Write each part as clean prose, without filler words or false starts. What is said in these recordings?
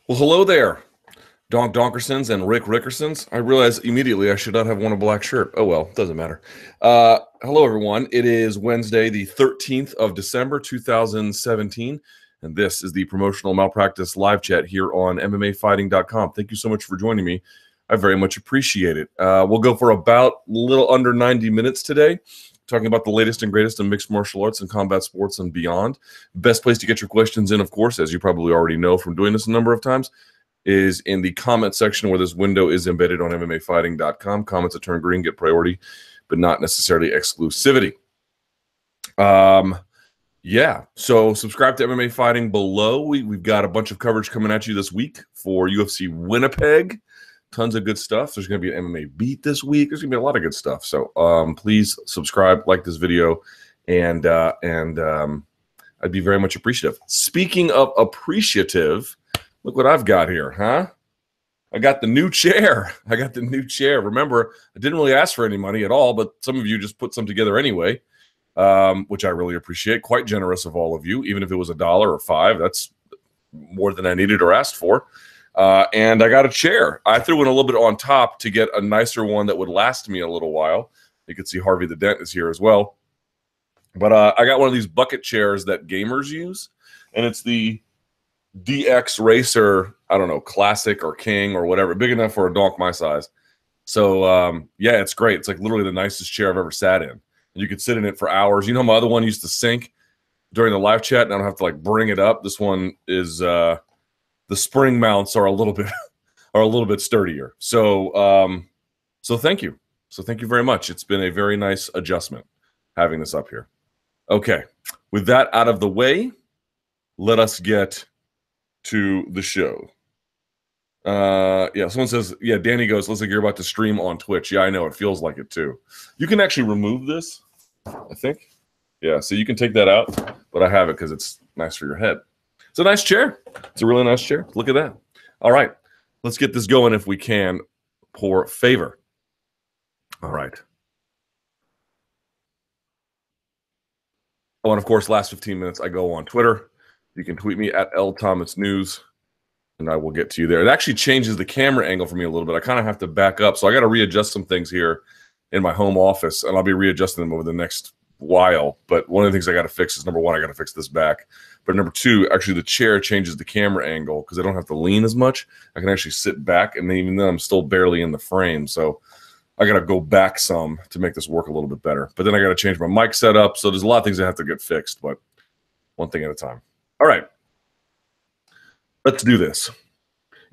Well, hello there, Donk Donkersons and Rick Rickersons. I realized immediately I should not have worn a black shirt. Oh, well, doesn't matter. Hello, everyone. It is Wednesday, the 13th of December, 2017, and this is the Promotional Malpractice Live Chat here on MMAfighting.com. Thank you so much for joining me. I very much appreciate it. We'll go for about a little under 90 minutes today, talking about the latest and greatest in mixed martial arts and combat sports and beyond. Best place to get your questions in, of course, as you probably already know from doing this a number of times, is in the comment section where this window is embedded on MMAfighting.com. Comments that turn green get priority, but not necessarily exclusivity. Yeah, so subscribe to MMA Fighting below. We've got a bunch of coverage coming at you this week for UFC Winnipeg. Tons of good stuff. There's going to be an MMA beat this week. There's going to be a lot of good stuff. So please subscribe, like this video, and I'd be very much appreciative. Speaking of appreciative, look what I've got here, huh? I got the new chair. Remember, I didn't really ask for any money at all, but some of you just put some together anyway, which I really appreciate. Quite generous of all of you, even if it was $1 or $5. That's more than I needed or asked for. And I got a chair. I threw in a little bit on top to get a nicer one that would last me a little while. You can see Harvey the Dent is here as well. But I got one of these bucket chairs that gamers use, and it's the DX Racer, I don't know, Classic or King or whatever, big enough for a donk my size. So, yeah, it's great. It's like literally the nicest chair I've ever sat in. And you could sit in it for hours. You know, my other one used to sink during the live chat, and I don't have to, like, bring it up. This one is the spring mounts are a little bit sturdier. So so thank you. So thank you very much. It's been a very nice adjustment having this up here. Okay, with that out of the way, let us get to the show. Yeah, someone says, yeah, Danny goes, looks like you're about to stream on Twitch. Yeah, I know, it feels like it too. You can actually remove this, I think. Yeah, so you can take that out, but I have it because it's nice for your head. It's a nice chair. It's a really nice chair. Look at that. All right. Let's get this going if we can, por favor. All right. Oh, and of course, last 15 minutes, I go on Twitter. You can tweet me at LThomasNews, and I will get to you there. It actually changes the camera angle for me a little bit. I kind of have to back up. So I got to readjust some things here in my home office, and I'll be readjusting them over the next while. But one of the things I got to fix is, number one, I got to fix this back. But number two, actually the chair changes the camera angle because I don't have to lean as much. I can actually sit back, and even then I'm still barely in the frame. So I got to go back some to make this work a little bit better. But then I got to change my mic setup. So there's a lot of things that have to get fixed, but one thing at a time. All right. Let's do this.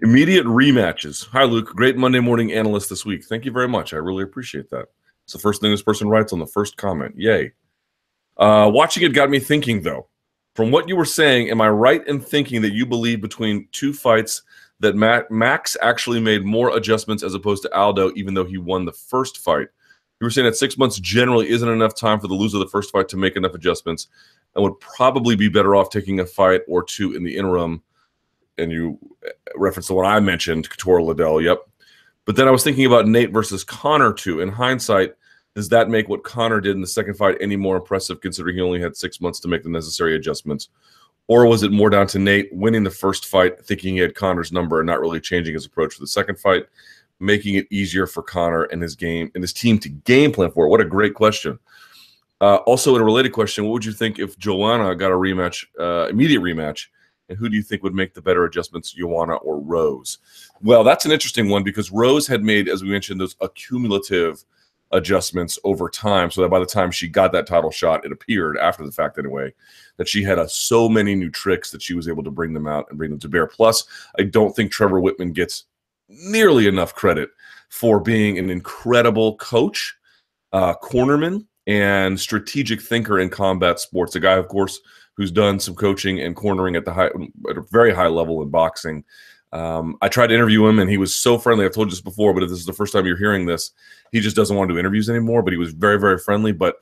Immediate rematches. Hi, Luke. Great Monday morning analyst this week. Thank you very much. I really appreciate that. It's the first thing this person writes on the first comment. Yay. Watching it got me thinking, though. From what you were saying, am I right in thinking that you believe between two fights that Max actually made more adjustments as opposed to Aldo, even though he won the first fight? You were saying that 6 months generally isn't enough time for the loser of the first fight to make enough adjustments and would probably be better off taking a fight or two in the interim. And you referenced the one I mentioned, Couture Liddell, yep. But then I was thinking about Nate versus Conor, too. In hindsight, does that make what Conor did in the second fight any more impressive, considering he only had 6 months to make the necessary adjustments? Or was it more down to Nate winning the first fight, thinking he had Conor's number and not really changing his approach for the second fight, making it easier for Conor and his team to game plan for it? What a great question. Also, in a related question, what would you think if Joanna got a rematch, immediate rematch? And who do you think would make the better adjustments, Joanna or Rose? Well, that's an interesting one because Rose had made, as we mentioned, those accumulative adjustments over time, so that by the time she got that title shot, it appeared, after the fact anyway, that she had so many new tricks that she was able to bring them out and bring them to bear. Plus, I don't think Trevor Whitman gets nearly enough credit for being an incredible coach, cornerman, and strategic thinker in combat sports. A guy, of course, who's done some coaching and cornering at a very high level in boxing. I tried to interview him, and he was so friendly. I've told you this before, but if this is the first time you're hearing this, he just doesn't want to do interviews anymore. But he was very, very friendly. But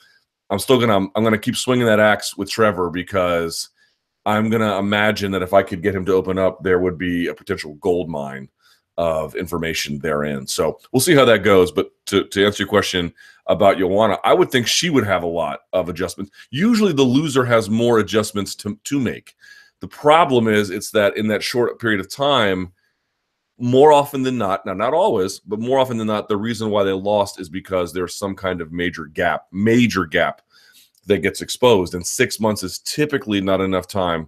I'm gonna keep swinging that axe with Trevor because I'm gonna imagine that if I could get him to open up, there would be a potential gold mine of information therein. So we'll see how that goes. But to answer your question about Joanna, I would think she would have a lot of adjustments. Usually the loser has more adjustments to make. The problem is it's that in that short period of time, more often than not, now not always, but more often than not, the reason why they lost is because there's some kind of major gap that gets exposed. And 6 months is typically not enough time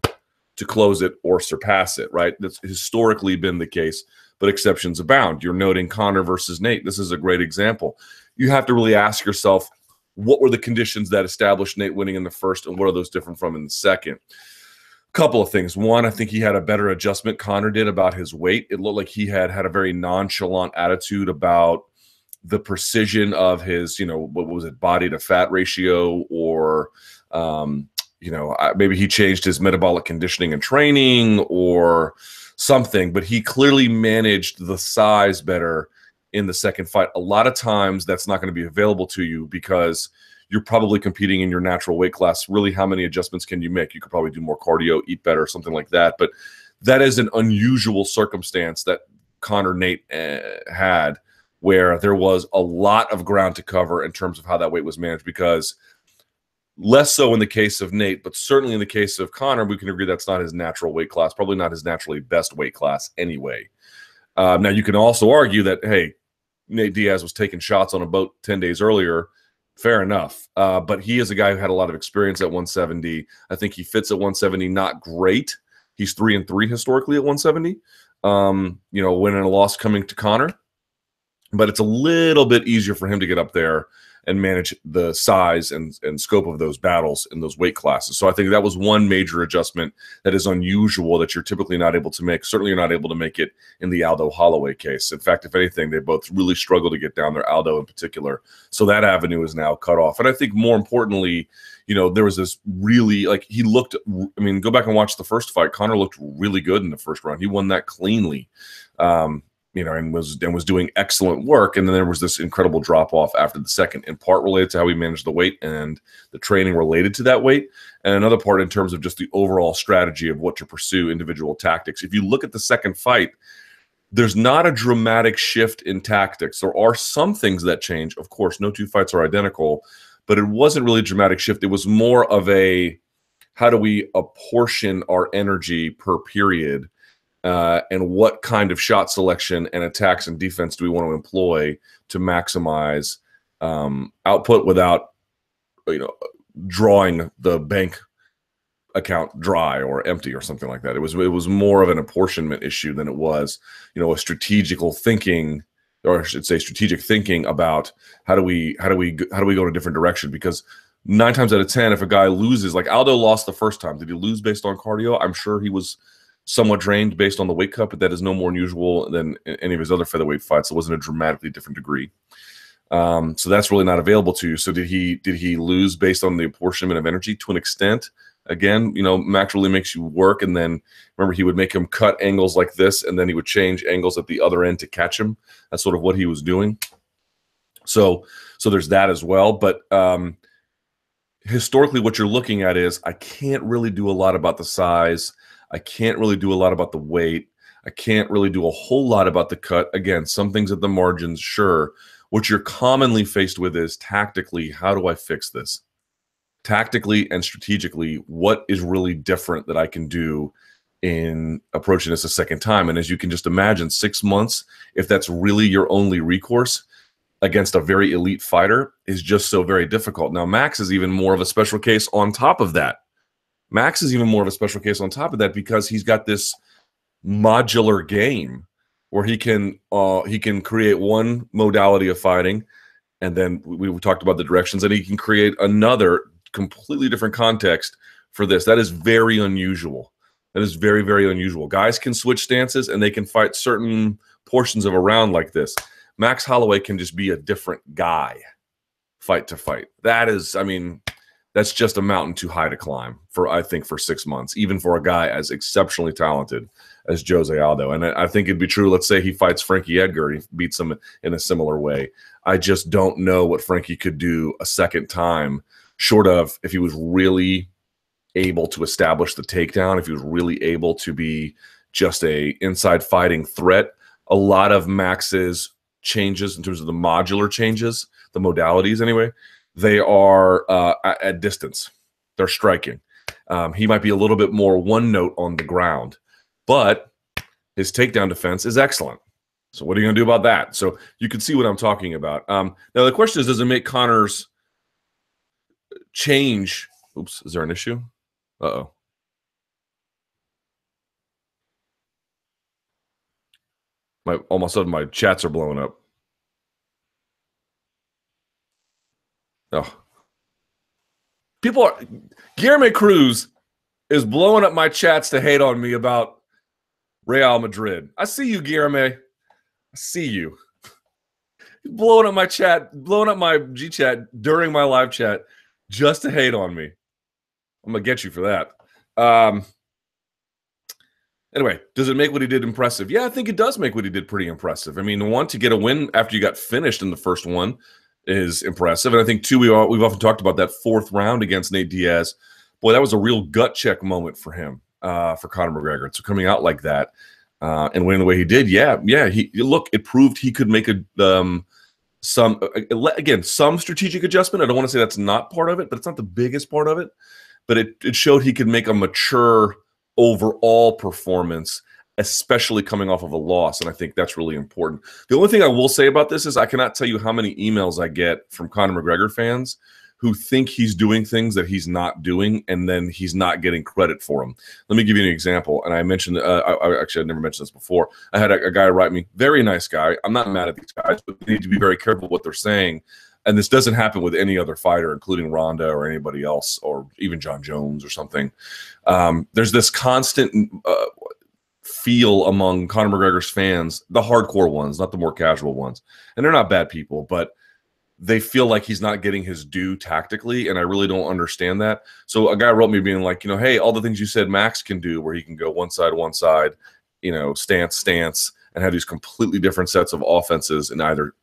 to close it or surpass it, right? That's historically been the case, but exceptions abound. You're noting Conor versus Nate. This is a great example. You have to really ask yourself, what were the conditions that established Nate winning in the first, and what are those different from in the second? Couple of things. One, I think he had a better adjustment, Conor did, about his weight. It looked like he had a very nonchalant attitude about the precision of his, what was it, body to fat ratio, or, maybe he changed his metabolic conditioning and training or something, but he clearly managed the size better in the second fight. A lot of times that's not going to be available to you because you're probably competing in your natural weight class. Really, how many adjustments can you make? You could probably do more cardio, eat better, something like that. But that is an unusual circumstance that Conor Nate had, where there was a lot of ground to cover in terms of how that weight was managed, because less so in the case of Nate, but certainly in the case of Conor, we can agree that's not his natural weight class, probably not his naturally best weight class anyway. Now, you can also argue that, hey, Nate Diaz was taking shots on a boat 10 days earlier. Fair enough. But he is a guy who had a lot of experience at 170. I think he fits at 170, not great. He's 3-3 historically at 170. Win and a loss coming to Conor. But it's a little bit easier for him to get up there and manage the size and scope of those battles in those weight classes. So I think that was one major adjustment that is unusual that you're typically not able to make. Certainly you're not able to make it in the Aldo Holloway case. In fact, if anything, they both really struggle to get down there, Aldo in particular. So that avenue is now cut off. And I think more importantly, there was this really, he looked, go back and watch the first fight. Conor looked really good in the first round. He won that cleanly. And was doing excellent work. And then there was this incredible drop off after the second, in part related to how he managed the weight and the training related to that weight, and another part in terms of just the overall strategy of what to pursue, individual tactics. If you look at the second fight, there's not a dramatic shift in tactics. There are some things that change. Of course, no two fights are identical, but it wasn't really a dramatic shift. It was more of a, how do we apportion our energy per period? And what kind of shot selection and attacks and defense do we want to employ to maximize output without, drawing the bank account dry or empty or something like that. It was more of an apportionment issue than it was, a strategical thinking, or I should say strategic thinking about how do we go in a different direction. Because 9 times out of 10, if a guy loses, like Aldo lost the first time, did he lose based on cardio? I'm sure he was somewhat drained based on the weight cut, but that is no more unusual than any of his other featherweight fights. It wasn't a dramatically different degree. So that's really not available to you. So did he lose based on the apportionment of energy? To an extent. Again, Max really makes you work, and then remember, he would make him cut angles like this, and then he would change angles at the other end to catch him. That's sort of what he was doing. So there's that as well. But historically, what you're looking at is, I can't really do a lot about the size. I can't really do a lot about the weight. I can't really do a whole lot about the cut. Again, some things at the margins, sure. What you're commonly faced with is tactically, how do I fix this? Tactically and strategically, what is really different that I can do in approaching this a second time? And as you can just imagine, 6 months, if that's really your only recourse against a very elite fighter, is just so very difficult. Now, Max is even more of a special case on top of that. Because he's got this modular game where he can create one modality of fighting, and then we talked about the directions, and he can create another completely different context for this. That is very unusual. That is very, very unusual. Guys can switch stances and they can fight certain portions of a round like this. Max Holloway can just be a different guy fight to fight. That is, that's just a mountain too high to climb for 6 months, even for a guy as exceptionally talented as Jose Aldo. And I think it'd be true. Let's say he fights Frankie Edgar and he beats him in a similar way. I just don't know what Frankie could do a second time, short of if he was really able to establish the takedown, if he was really able to be just a inside fighting threat. A lot of Max's changes in terms of the modular changes, the modalities anyway, they are at distance. They're striking. He might be a little bit more one note on the ground, but his takedown defense is excellent. So what are you going to do about that? So you can see what I'm talking about. Now the question is, does it make Conor's change? Oops, is there an issue? Uh-oh. All of a sudden my chats are blowing up. Oh. Guillermo Cruz is blowing up my chats to hate on me about Real Madrid. I see you, Guillermo. I see you. He's blowing up my chat, blowing up my G chat during my live chat just to hate on me. I'm going to get you for that. Anyway, does it make what he did impressive? Yeah, I think it does make what he did pretty impressive. I mean, one, to get a win after you got finished in the first one is impressive. And I think, two, we've often talked about that fourth round against Nate Diaz. Boy, that was a real gut check moment for him, for Conor McGregor. So coming out like that and winning the way he did, it proved he could make some strategic adjustment. I don't want to say that's not part of it, but it's not the biggest part of it. But it showed he could make a mature overall performance, especially coming off of a loss. And I think that's really important. The only thing I will say about this is I cannot tell you how many emails I get from Conor McGregor fans who think he's doing things that he's not doing, and then he's not getting credit for them. Let me give you an example. And I mentioned, I'd never mentioned this before. I had a guy write me, very nice guy. I'm not mad at these guys, but they need to be very careful what they're saying. And this doesn't happen with any other fighter, including Ronda or anybody else, or even John Jones or something. There's this constant feel among Conor McGregor's fans, the hardcore ones, not the more casual ones. And they're not bad people, but they feel like he's not getting his due tactically, and I really don't understand that. So a guy wrote me being like, hey, all the things you said Max can do, where he can go one side, stance, and have these completely different sets of offenses in either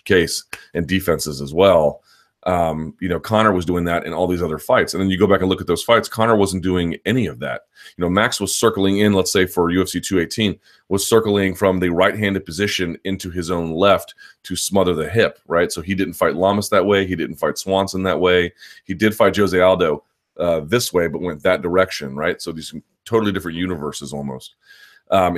case, and defenses as well. Conor was doing that in all these other fights. And then you go back and look at those fights, Conor wasn't doing any of that. Max was circling in, let's say for UFC 218, was circling from the right-handed position into his own left to smother the hip, right? So he didn't fight Lamas that way. He didn't fight Swanson that way. He did fight Jose Aldo this way, but went that direction, right? So these totally different universes almost.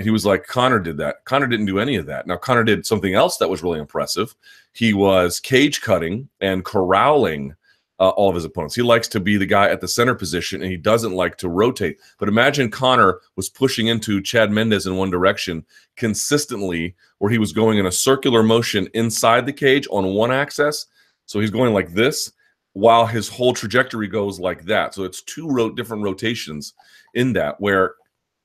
He was like, Conor did that. Conor didn't do any of that. Now, Conor did something else that was really impressive. He was cage cutting and corralling all of his opponents. He likes to be the guy at the center position, and he doesn't like to rotate. But imagine Conor was pushing into Chad Mendes in one direction consistently, where he was going in a circular motion inside the cage on one axis. So he's going like this while his whole trajectory goes like that. So it's two different rotations in that, where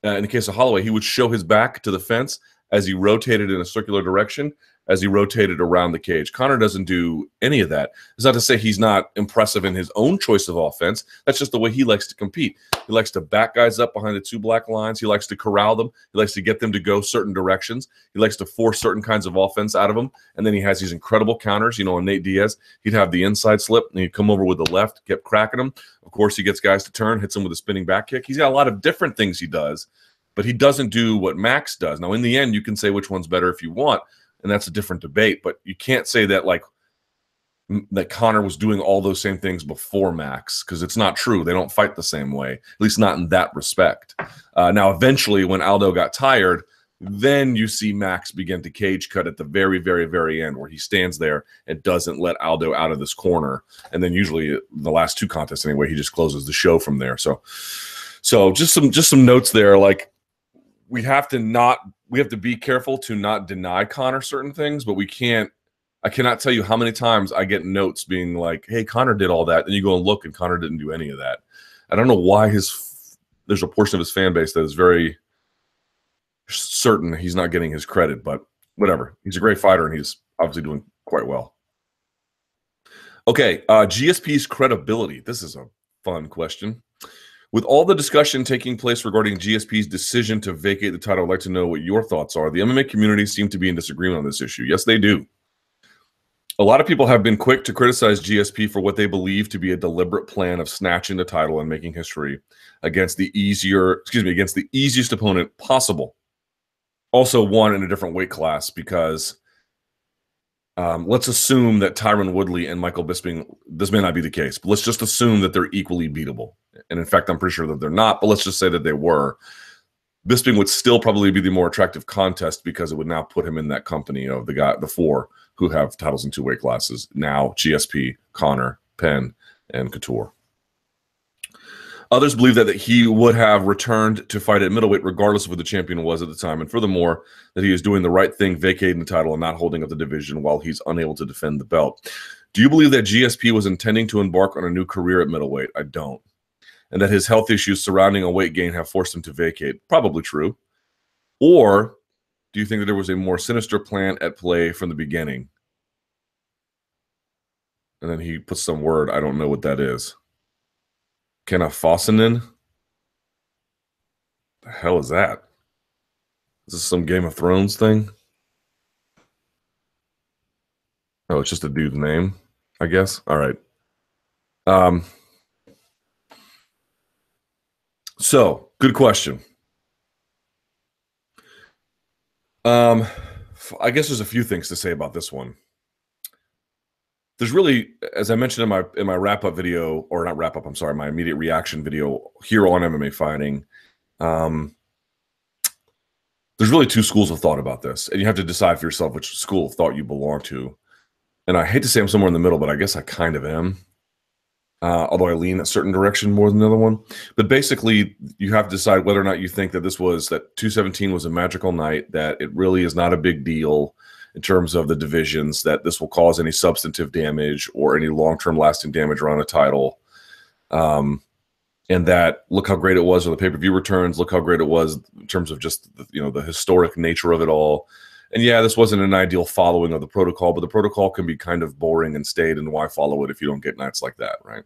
in the case of Holloway, he would show his back to the fence as he rotated in a circular direction, as he rotated around the cage. Conor doesn't do any of that. It's not to say he's not impressive in his own choice of offense. That's just the way he likes to compete. He likes to back guys up behind the two black lines. He likes to corral them. He likes to get them to go certain directions. He likes to force certain kinds of offense out of them. And then he has these incredible counters. On Nate Diaz, he'd have the inside slip, and he'd come over with the left, kept cracking them. Of course, he gets guys to turn, hits them with a spinning back kick. He's got a lot of different things he does, but he doesn't do what Max does. Now, in the end, you can say which one's better if you want, and that's a different debate. But you can't say that that Conor was doing all those same things before Max, because it's not true. They don't fight the same way, at least not in that respect. Now, eventually, when Aldo got tired, then you see Max begin to cage cut at the very, very, very end, where he stands there and doesn't let Aldo out of this corner. And then usually the last two contests anyway, he just closes the show from there. So just some notes there. Like, we have to be careful to not deny Conor certain things, but I cannot tell you how many times I get notes being like, hey, Conor did all that. And you go and look, and Conor didn't do any of that. I don't know why there's a portion of his fan base that is very certain he's not getting his credit, but whatever. He's a great fighter, and he's obviously doing quite well. Okay, GSP's credibility. This is a fun question. With all the discussion taking place regarding GSP's decision to vacate the title, I'd like to know what your thoughts are. The MMA community seem to be in disagreement on this issue. Yes, they do. A lot of people have been quick to criticize GSP for what they believe to be a deliberate plan of snatching the title and making history against the easiest opponent possible. Also won in a different weight class, because Let's assume that Tyron Woodley and Michael Bisping, this may not be the case, but let's just assume that they're equally beatable. And in fact, I'm pretty sure that they're not, but let's just say that they were. Bisping would still probably be the more attractive contest because it would now put him in that company of the four who have titles in two weight classes. Now, GSP, Conor, Penn, and Couture. Others believe that he would have returned to fight at middleweight regardless of who the champion was at the time. And furthermore, that he is doing the right thing, vacating the title and not holding up the division while he's unable to defend the belt. Do you believe that GSP was intending to embark on a new career at middleweight? I don't. And that his health issues surrounding a weight gain have forced him to vacate? Probably true. Or do you think that there was a more sinister plan at play from the beginning? And then he puts some word. I don't know what that is. Kenna Fossinen? The hell is that? Is this some Game of Thrones thing? Oh, it's just a dude's name, I guess. All right. So, good question. I guess there's a few things to say about this one. There's really, as I mentioned in my wrap-up video, or not wrap-up, I'm sorry, my immediate reaction video here on MMA Fighting, there's really two schools of thought about this, and you have to decide for yourself which school of thought you belong to. And I hate to say I'm somewhere in the middle, but I guess I kind of am, although I lean a certain direction more than the other one. But basically, you have to decide whether or not you think that that 217 was a magical night, that it really is not a big deal in terms of the divisions, that this will cause any substantive damage or any long-term lasting damage around a title. And that look how great it was with the pay-per-view returns, look how great it was in terms of just the historic nature of it all. And yeah, this wasn't an ideal following of the protocol, but the protocol can be kind of boring and staid, and why follow it if you don't get nights like that, right?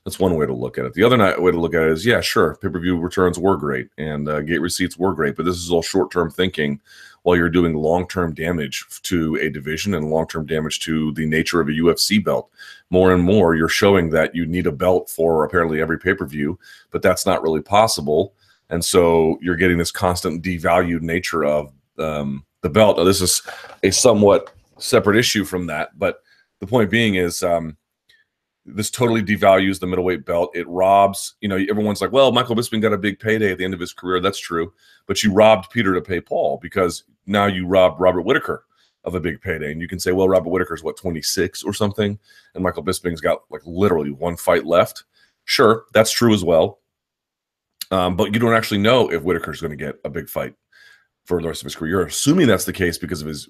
That's one way to look at it. The other way to look at it is, yeah, sure, pay-per-view returns were great and gate receipts were great, but this is all short-term thinking while you're doing long-term damage to a division and long-term damage to the nature of a UFC belt. More and more, you're showing that you need a belt for apparently every pay-per-view, but that's not really possible. And so you're getting this constant devalued nature of the belt. Now, this is a somewhat separate issue from that, but the point being is this totally devalues the middleweight belt. It robs, everyone's like, well, Michael Bisping got a big payday at the end of his career. That's true. But you robbed Peter to pay Paul, because now you robbed Robert Whittaker of a big payday. And you can say, well, Robert Whittaker's 26 or something, and Michael Bisping's got like literally one fight left. Sure, that's true as well. But you don't actually know if Whittaker's going to get a big fight for the rest of his career. You're assuming that's the case because of his...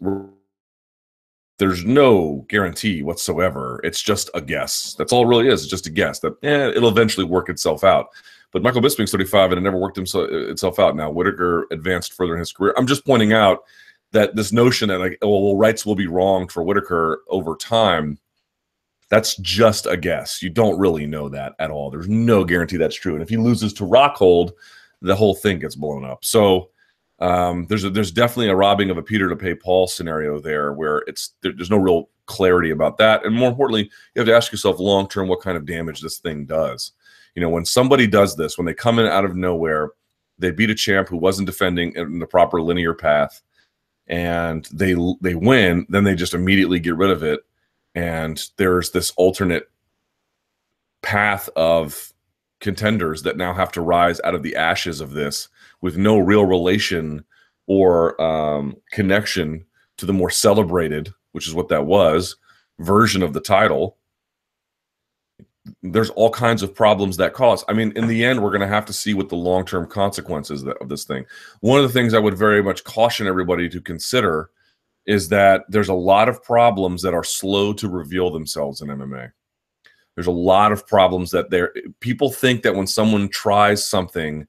There's no guarantee whatsoever. It's just a guess. That's all it really is. It's just a guess that it'll eventually work itself out. But Michael Bisping's 35 and it never worked itself out. Now, Whittaker advanced further in his career. I'm just pointing out that this notion that, like, well, rights will be wronged for Whittaker over time, that's just a guess. You don't really know that at all. There's no guarantee that's true. And if he loses to Rockhold, the whole thing gets blown up. So there's definitely a robbing of a Peter to pay Paul scenario there, where there's no real clarity about that. And more importantly, you have to ask yourself long term what kind of damage this thing does. When somebody does this, when they come in out of nowhere, they beat a champ who wasn't defending in the proper linear path, and they win, then they just immediately get rid of it, and there's this alternate path of contenders that now have to rise out of the ashes of this with no real relation or connection to the more celebrated, which is what that was, version of the title. There's all kinds of problems that cause. I mean, in the end, we're going to have to see what the long-term consequences of this thing. One of the things I would very much caution everybody to consider is that there's a lot of problems that are slow to reveal themselves in MMA. There's a lot of problems that people think that when someone tries something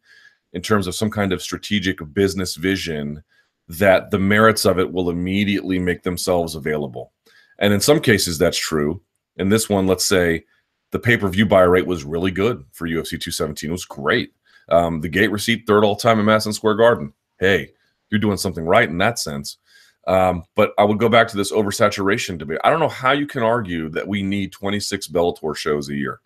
in terms of some kind of strategic business vision, that the merits of it will immediately make themselves available. And in some cases, that's true. In this one, let's say the pay-per-view buy rate was really good for UFC 217. It was great. The gate receipt, third all-time in Madison Square Garden. Hey, you're doing something right in that sense. But I would go back to this oversaturation debate. I don't know how you can argue that we need 26 Bellator shows a year.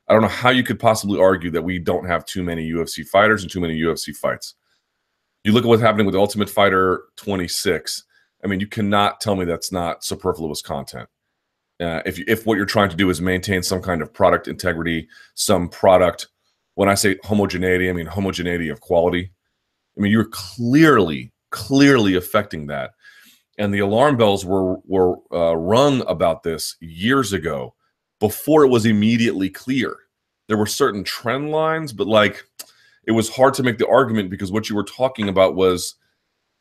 I don't know how you could possibly argue that we don't have too many UFC fighters and too many UFC fights. You look at what's happening with Ultimate Fighter 26, I mean, you cannot tell me that's not superfluous content. If what you're trying to do is maintain some kind of product integrity, some product, when I say homogeneity, I mean homogeneity of quality. I mean, you're clearly affecting that. And the alarm bells were rung about this years ago, before it was immediately clear. There were certain trend lines, but like it was hard to make the argument because what you were talking about was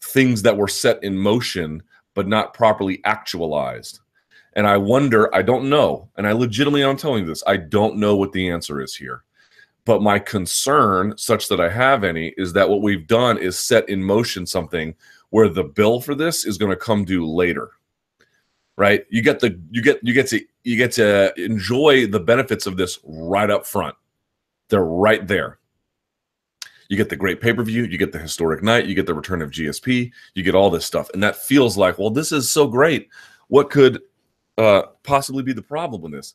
things that were set in motion but not properly actualized. And I wonder, I don't know, and I legitimately am telling you this, I don't know what the answer is here. But my concern, such that I have any, is that what we've done is set in motion something where the bill for this is going to come due later. Right? You get to enjoy the benefits of this right up front. They're right there. You get the great pay-per-view, you get the historic night, you get the return of GSP, you get all this stuff. And that feels like, well, this is so great. What could possibly be the problem with this?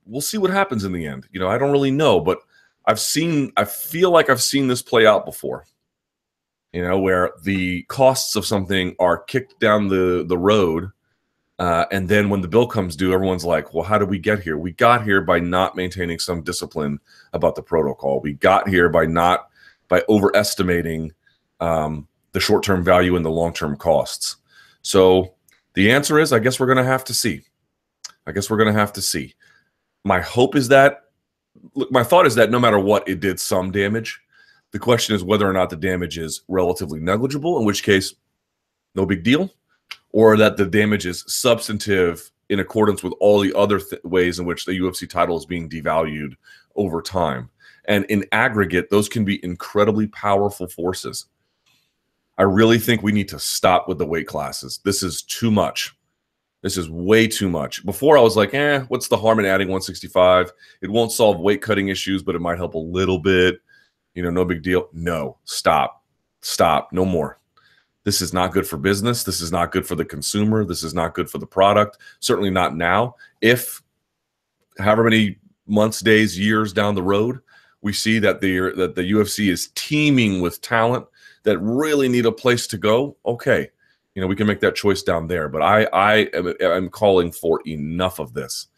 We'll see what happens in the end. You know, I don't really know, but I feel like I've seen this play out before. You know, where the costs of something are kicked down the road, and then when the bill comes due, everyone's like, well, how did we get here? We got here by not maintaining some discipline about the protocol. We got here by overestimating the short-term value and the long-term costs. So the answer is, I guess we're going to have to see. My hope is that, look, my thought is that no matter what, it did some damage. The question is whether or not the damage is relatively negligible, in which case, no big deal, or that the damage is substantive in accordance with all the other ways in which the UFC title is being devalued over time. And in aggregate, those can be incredibly powerful forces. I really think we need to stop with the weight classes. This is too much. This is way too much. Before I was like, what's the harm in adding 165? It won't solve weight cutting issues, but it might help a little bit. You know, no big deal. No, stop, no more. This is not good for business. This is not good for the consumer. This is not good for the product. Certainly not now. If however many months, days, years down the road, we see that the UFC is teeming with talent that really need a place to go, okay, you know, we can make that choice down there. But I am calling for enough of this.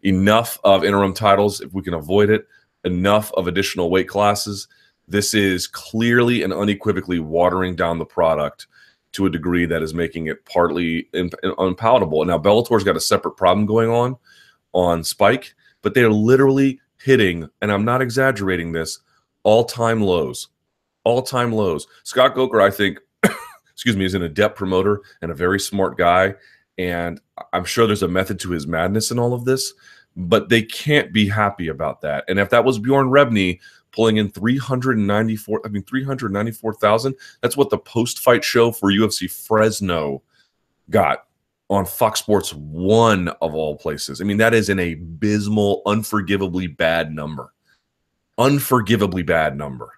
Enough of interim titles, if we can avoid it. Enough of additional weight classes. This is clearly and unequivocally watering down the product to a degree that is making it partly unpalatable. And now Bellator's got a separate problem going on Spike, but they're literally hitting, and I'm not exaggerating this, all-time lows. All-time lows. Scott Coker, I think, excuse me, is an adept promoter and a very smart guy, and I'm sure there's a method to his madness in all of this, but they can't be happy about that. And if that was Bjorn Rebney pulling in 394,000, that's what the post-fight show for UFC Fresno got on Fox Sports 1 of all places. I mean, that is an abysmal, unforgivably bad number. Unforgivably bad number.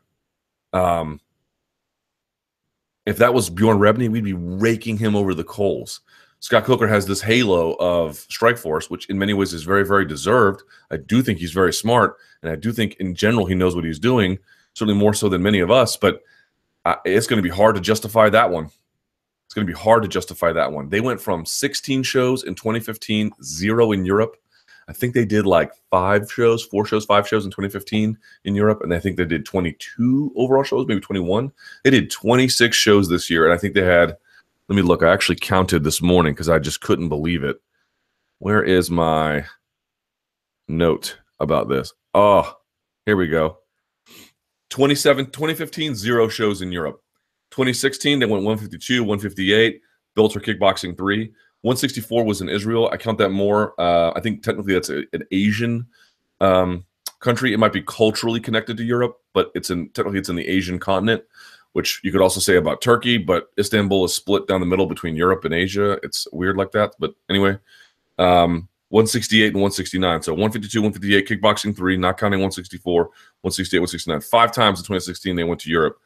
If that was Bjorn Rebney, we'd be raking him over the coals. Scott Coker has this halo of Strikeforce, which in many ways is very, very deserved. I do think he's very smart, and I do think in general he knows what he's doing, certainly more so than many of us, but it's going to be hard to justify that one. It's going to be hard to justify that one. They went from 16 shows in 2015, 0 in Europe. I think they did like 5 shows in 2015 in Europe, and I think they did 22 overall shows, maybe 21. They did 26 shows this year, and I think they had, let me look, I actually counted this morning because I just couldn't believe it. Where is my note about this? Oh, here we go. 2015, 0 shows in Europe. 2016, they went 152, 158, Bellator Kickboxing 3. 164 was in Israel. I count that more. I think technically that's an Asian country. It might be culturally connected to Europe, but technically it's in the Asian continent, which you could also say about Turkey, but Istanbul is split down the middle between Europe and Asia. It's weird like that. But anyway, 168 and 169. So 152, 158, Kickboxing 3, not counting 164, 168, 169. 5 times in 2016 they went to Europe.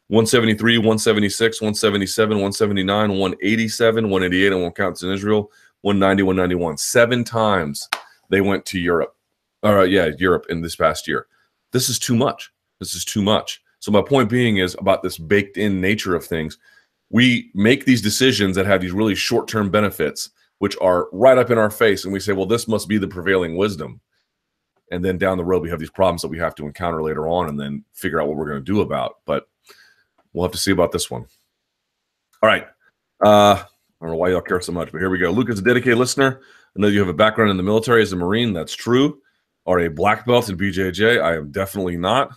173, 176, 177, 179, 187, 188, and one counts in Israel, 190, 191. 7 times they went to Europe. Europe in this past year. This is too much. This is too much. So my point being is about this baked-in nature of things. we make these decisions that have these really short-term benefits, which are right up in our face, and we say, well, this must be the prevailing wisdom. And then down the road, we have these problems that we have to encounter later on and then figure out what we're going to do about. But we'll have to see about this one. All right. I don't know why y'all care so much, but here we go. Luke is a dedicated listener. I know you have a background in the military as a Marine. That's true. Are a black belt in BJJ. I am definitely not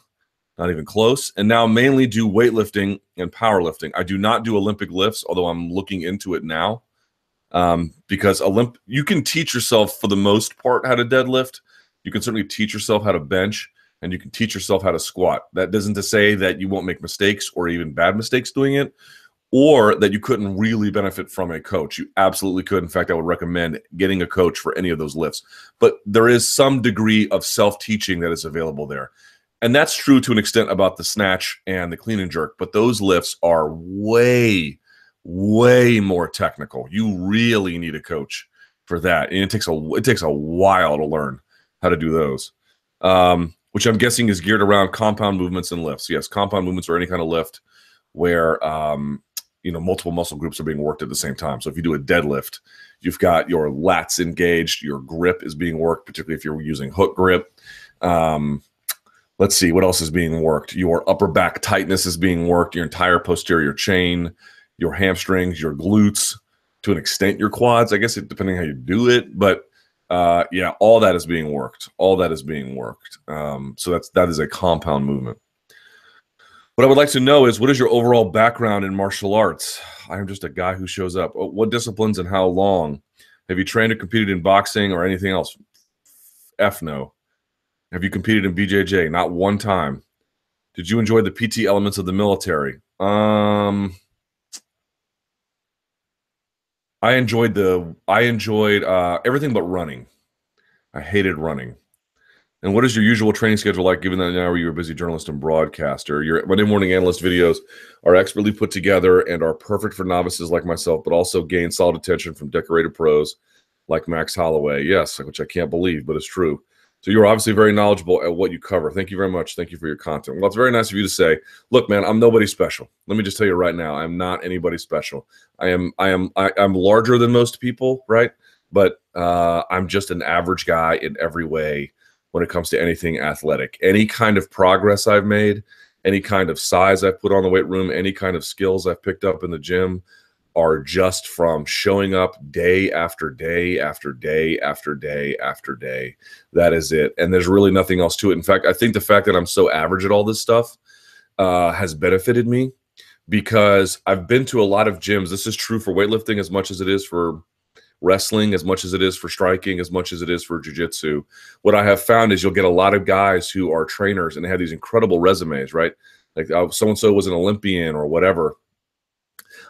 even close. And now mainly do weightlifting and powerlifting. I do not do Olympic lifts, although I'm looking into it now. Because you can teach yourself for the most part how to deadlift. You can certainly teach yourself how to bench, and you can teach yourself how to squat. That doesn't to say that you won't make mistakes or even bad mistakes doing it, or that you couldn't really benefit from a coach. You absolutely could. In fact, I would recommend getting a coach for any of those lifts. But there is some degree of self-teaching that is available there. And that's true to an extent about the snatch and the clean and jerk, but those lifts are way, way more technical. You really need a coach for that. And it takes a while to learn how to do those, which I'm guessing is geared around compound movements and lifts. Yes, compound movements are any kind of lift where multiple muscle groups are being worked at the same time. So if you do a deadlift, you've got your lats engaged, your grip is being worked, particularly if you're using hook grip. Let's see, what else is being worked? Your upper back tightness is being worked, your entire posterior chain, your hamstrings, your glutes, to an extent your quads, I guess, depending how you do it. But yeah, all that is being worked. All that is being worked. So that is a compound movement. What I would like to know is, what is your overall background in martial arts? I am just a guy who shows up. What disciplines and how long? Have you trained or competed in boxing or anything else? F no. Have you competed in BJJ? Not one time. Did you enjoy the PT elements of the military? I enjoyed everything but running. I hated running. And what is your usual training schedule like, given that now you're a busy journalist and broadcaster? Your Monday morning analyst videos are expertly put together and are perfect for novices like myself, but also gain solid attention from decorated pros like Max Holloway. Yes, which I can't believe, but it's true. So you're obviously very knowledgeable at what you cover. Thank you very much. Thank you for your content. Well, it's very nice of you to say, look, man, I'm nobody special. Let me just tell you right now, I'm not anybody special. I'm larger than most people, right? But I'm just an average guy in every way when it comes to anything athletic. Any kind of progress I've made, any kind of size I've put on the weight room, any kind of skills I've picked up in the gym are just from showing up day after day after day after day after day. That is it. And there's really nothing else to it. In fact, I think the fact that I'm so average at all this stuff has benefited me, because I've been to a lot of gyms. This is true for weightlifting as much as it is for wrestling, as much as it is for striking, as much as it is for jiu-jitsu. What I have found is you'll get a lot of guys who are trainers and they have these incredible resumes, right? Like so-and-so was an Olympian or whatever.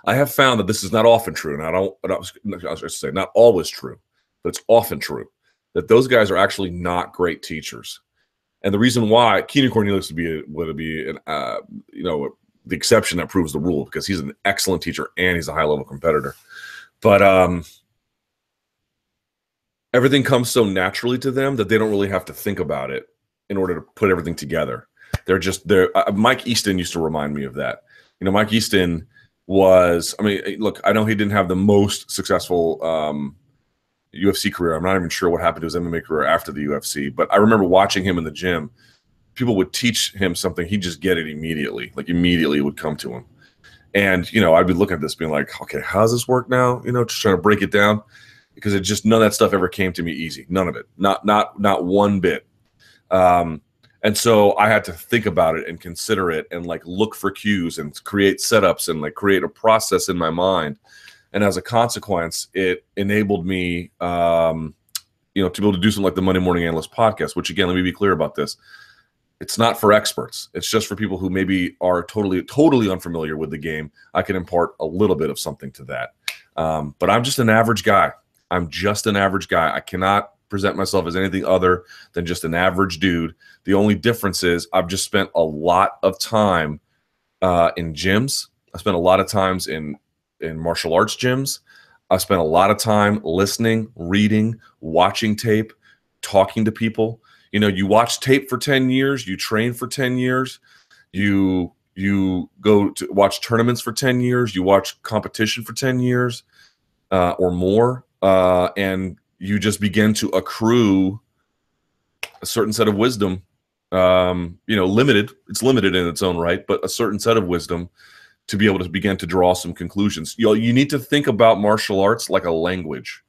I have found that this is not often true, and I should say not always true, but it's often true, that those guys are actually not great teachers. And the reason why, Keenan Cornelius would be the exception that proves the rule, because he's an excellent teacher and he's a high-level competitor. But everything comes so naturally to them that they don't really have to think about it in order to put everything together. Mike Easton used to remind me of that. Mike Easton look, I know he didn't have the most successful UFC career. I'm not even sure what happened to his MMA career after the UFC, but I remember watching him in the gym. People would teach him something, he'd just get it immediately. Like immediately it would come to him. And, I'd be looking at this being like, okay, how does this work now? Just trying to break it down, because none of that stuff ever came to me easy. None of it. Not one bit. And so I had to think about it and consider it and look for cues and create setups and create a process in my mind. And as a consequence, it enabled me, to be able to do something like the Monday Morning Analyst podcast, which, again, let me be clear about this. It's not for experts. It's just for people who maybe are totally unfamiliar with the game. I can impart a little bit of something to that. But I'm just an average guy. I cannot present myself as anything other than just an average dude. The only difference is I've just spent a lot of time in gyms. I spent a lot of times in martial arts gyms. I spent a lot of time listening, reading, watching tape, talking to people. You watch tape for 10 years, you train for 10 years, you You go to watch tournaments for 10 years. You watch competition for 10 years or more. And you just begin to accrue a certain set of wisdom, limited. It's limited in its own right, but a certain set of wisdom to be able to begin to draw some conclusions. You need to think about martial arts like a language,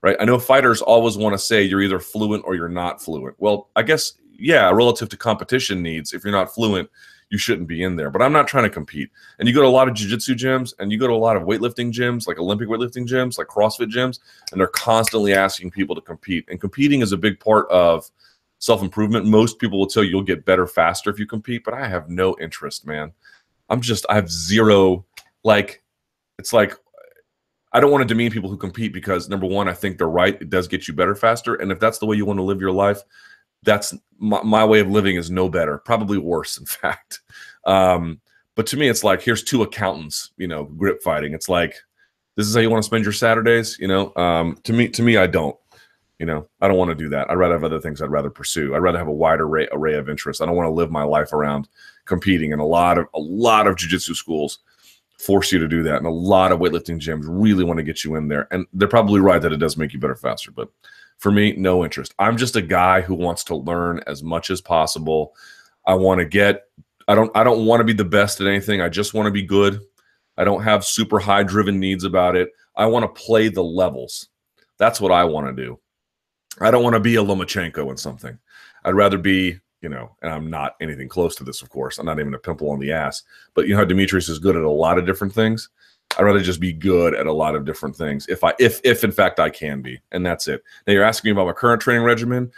right? I know fighters always want to say you're either fluent or you're not fluent. Well, I guess, yeah, relative to competition needs, if you're not fluent, you shouldn't be in there. But I'm not trying to compete. And you go to a lot of jiu-jitsu gyms, and you go to a lot of weightlifting gyms, like Olympic weightlifting gyms, like CrossFit gyms, and they're constantly asking people to compete. And competing is a big part of self-improvement. Most people will tell you you'll get better faster if you compete, but I have no interest, man. I have zero, it's like, I don't want to demean people who compete because, number one, I think they're right. It does get you better faster. And if that's the way you want to live your life, that's my way of living is no better, probably worse, in fact. But to me, it's like, here's two accountants, grip fighting. It's like, this is how you want to spend your Saturdays, To me, I don't. I don't want to do that. I'd rather have other things I'd rather pursue. I'd rather have a wide array of interests. I don't want to live my life around competing. And a lot of jiu-jitsu schools force you to do that. And a lot of weightlifting gyms really want to get you in there. And they're probably right that it does make you better faster. But for me, no interest. I'm just a guy who wants to learn as much as possible. I don't want to be the best at anything. I just want to be good. I don't have super high driven needs about it. I want to play the levels. That's what I want to do. I don't want to be a Lomachenko in something. I'd rather be, and I'm not anything close to this, of course. I'm not even a pimple on the ass. But you know how Demetrius is good at a lot of different things? I'd rather just be good at a lot of different things if in fact I can be. And that's it. Now you're asking me about my current training regimen.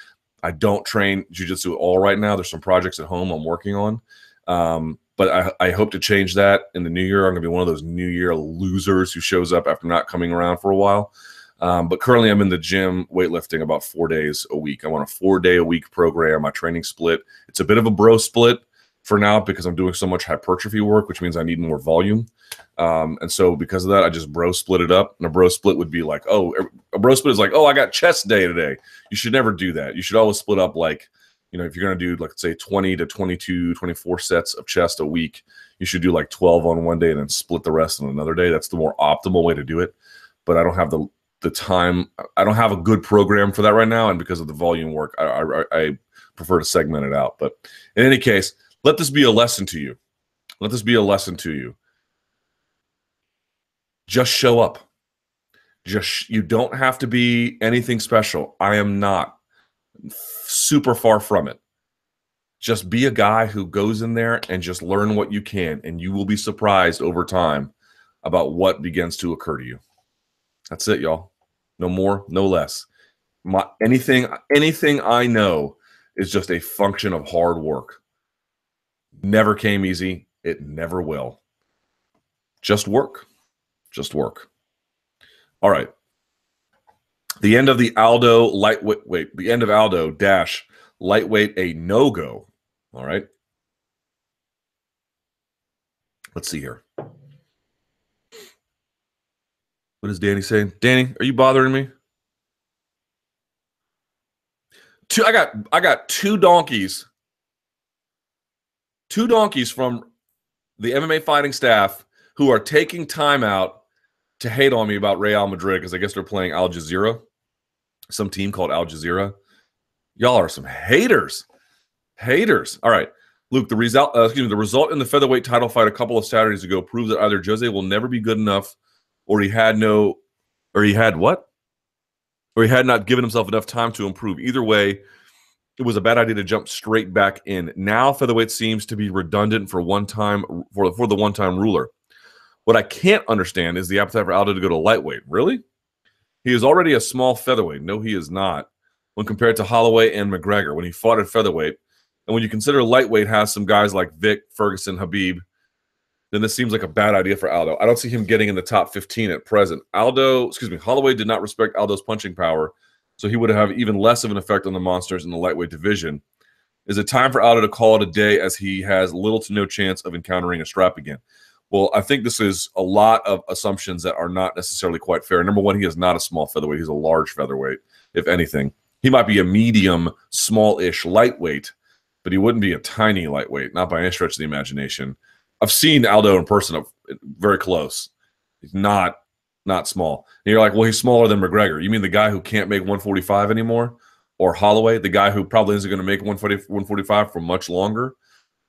I don't train jiu-jitsu at all right now. There's some projects at home I'm working on. But I hope to change that in the new year. I'm going to be one of those New Year losers who shows up after not coming around for a while. But currently I'm in the gym weightlifting about 4 days a week. I'm on a 4-day-a-week program. My training split. It's a bit of a bro split for now because I'm doing so much hypertrophy work, which means I need more volume. And so because of that, I just bro split it up. And a bro split would be like, a bro split is like, I got chest day today. You should never do that. You should always split up like, if you're going to do, like, say 20 to 22, 24 sets of chest a week, you should do like 12 on one day and then split the rest on another day. That's the more optimal way to do it. But I don't have the time. I don't have a good program for that right now. And because of the volume work, I prefer to segment it out. But in any case, let this be a lesson to you. Let this be a lesson to you. Just show up. You don't have to be anything special. I am not. Super far from it. Just be a guy who goes in there and just learn what you can, and you will be surprised over time about what begins to occur to you. That's it, y'all. No more, no less. Anything I know is just a function of hard work. Never came easy. It never will. Just work. Just work. All right. The end of the Aldo lightweight. The end of Aldo dash lightweight, a no-go. All right. Let's see here. What is Danny saying? Danny, are you bothering me? I got two donkeys. Two donkeys from the MMA fighting staff who are taking time out to hate on me about Real Madrid because I guess they're playing Al Jazeera, some team called Al Jazeera. Y'all are some haters. Haters. All right. Luke, the result in the featherweight title fight a couple of Saturdays ago proves that either Jose will never be good enough or he had not given himself enough time to improve. Either way, it was a bad idea to jump straight back in. Now featherweight seems to be redundant for the one-time ruler. What I can't understand is the appetite for Aldo to go to lightweight. Really? He is already a small featherweight. No, he is not. When compared to Holloway and McGregor, when he fought at featherweight, and when you consider lightweight has some guys like Vic, Ferguson, Habib, then this seems like a bad idea for Aldo. I don't see him getting in the top 15 at present. Holloway did not respect Aldo's punching power, so he would have even less of an effect on the monsters in the lightweight division. Is it time for Aldo to call it a day as he has little to no chance of encountering a strap again? Well, I think this is a lot of assumptions that are not necessarily quite fair. Number one, he is not a small featherweight. He's a large featherweight, if anything. He might be a medium, small-ish lightweight, but he wouldn't be a tiny lightweight, not by any stretch of the imagination. I've seen Aldo in person, very close. He's not small. And you're like, well, he's smaller than McGregor. You mean the guy who can't make 145 anymore? Or Holloway, the guy who probably isn't going to make 145 for much longer?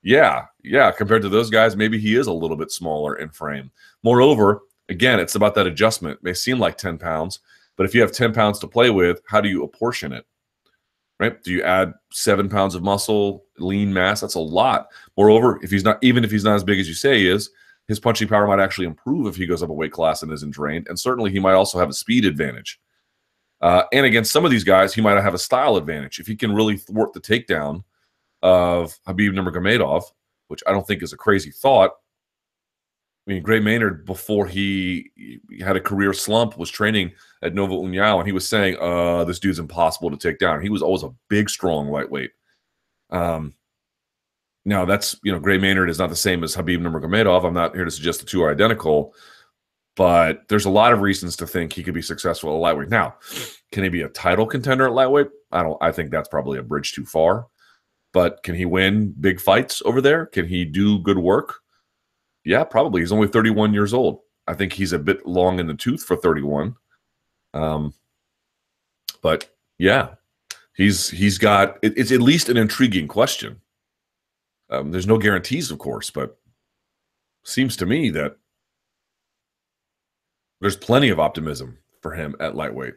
Yeah. Compared to those guys, maybe he is a little bit smaller in frame. Moreover, again, it's about that adjustment. It may seem like 10 pounds, but if you have 10 pounds to play with, how do you apportion it? Right? Do you add 7 pounds of muscle, lean mass? That's a lot. Moreover, even if he's not as big as you say he is, his punching power might actually improve if he goes up a weight class and isn't drained. And certainly he might also have a speed advantage. And against some of these guys, he might have a style advantage. If he can really thwart the takedown of Khabib Nurmagomedov, which I don't think is a crazy thought. I mean, Gray Maynard, before he had a career slump, was training at Nova União, and he was saying, this dude's impossible to take down. He was always a big, strong lightweight. Now, that's, Gray Maynard is not the same as Khabib Nurmagomedov. I'm not here to suggest the two are identical, but there's a lot of reasons to think he could be successful at lightweight. Now, can he be a title contender at lightweight? I think that's probably a bridge too far. But can he win big fights over there? Can he do good work? Yeah, probably. He's only 31 years old. I think he's a bit long in the tooth for 31. But yeah, he's got it's at least an intriguing question. There's no guarantees, of course, but seems to me that there's plenty of optimism for him at lightweight.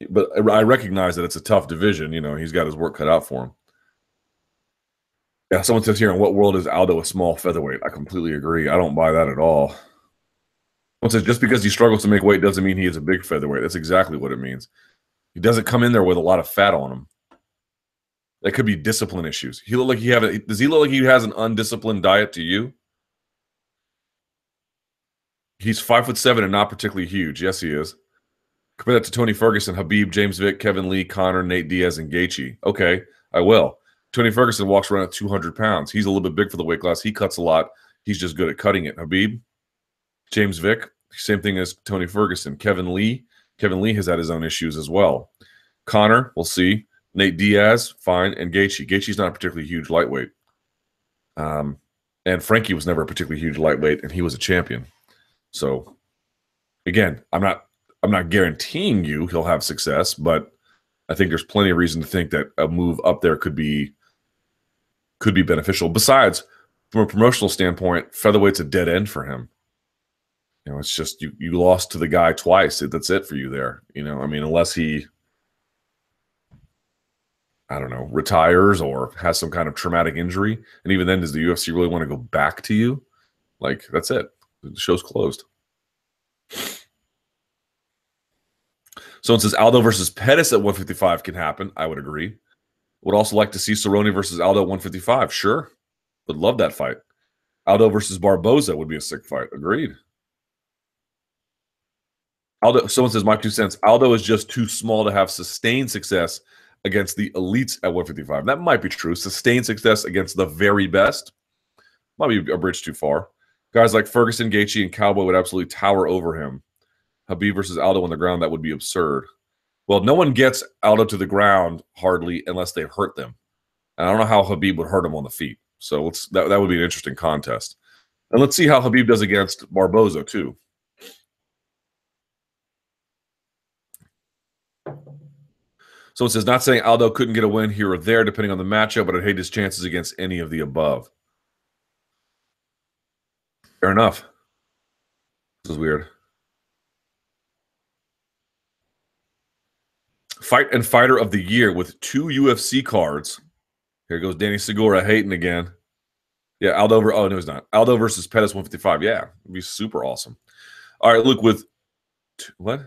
But I recognize that it's a tough division. He's got his work cut out for him. Yeah, someone says here, in what world is Aldo a small featherweight? I completely agree. I don't buy that at all. Someone says just because he struggles to make weight doesn't mean he is a big featherweight. That's exactly what it means. He doesn't come in there with a lot of fat on him. That could be discipline issues. Does he look like he has an undisciplined diet to you? He's 5'7" and not particularly huge. Yes, he is. Compare that to Tony Ferguson, Khabib, James Vick, Kevin Lee, Conor, Nate Diaz, and Gaethje. Okay, I will. Tony Ferguson walks around at 200 pounds. He's a little bit big for the weight class. He cuts a lot. He's just good at cutting it. Khabib, James Vick, same thing as Tony Ferguson. Kevin Lee has had his own issues as well. Conor, we'll see. Nate Diaz, fine. And Gaethje. Gaethje's not a particularly huge lightweight. And Frankie was never a particularly huge lightweight, and he was a champion. So, again, I'm not guaranteeing you he'll have success, but I think there's plenty of reason to think that a move up there could be beneficial. Besides, from a promotional standpoint, featherweight's a dead end for him. It's just you lost to the guy twice. That's it for you there. Unless he, I don't know, retires or has some kind of traumatic injury. And even then, does the UFC really want to go back to you? That's it. The show's closed. Someone says Aldo versus Pettis at 155 can happen. I would agree. Would also like to see Cerrone versus Aldo at 155. Sure. Would love that fight. Aldo versus Barboza would be a sick fight. Agreed. Aldo. Someone says, my 2 cents. Aldo is just too small to have sustained success against the elites at 155. That might be true. Sustained success against the very best might be a bridge too far. Guys like Ferguson, Gaethje, and Cowboy would absolutely tower over him. Habib versus Aldo on the ground, that would be absurd. Well, no one gets Aldo to the ground hardly unless they hurt them. And I don't know how Habib would hurt him on the feet. So that would be an interesting contest. And let's see how Habib does against Barboza, too. So it says, not saying Aldo couldn't get a win here or there, depending on the matchup, but I'd hate his chances against any of the above. Fair enough. This is weird. Fight and Fighter of the Year with 2 UFC cards. Here goes Danny Segura hating again. Yeah, Aldo. Oh, no, he's not. Aldo versus Pettis 155. Yeah, it'd be super awesome. All right, look, with what?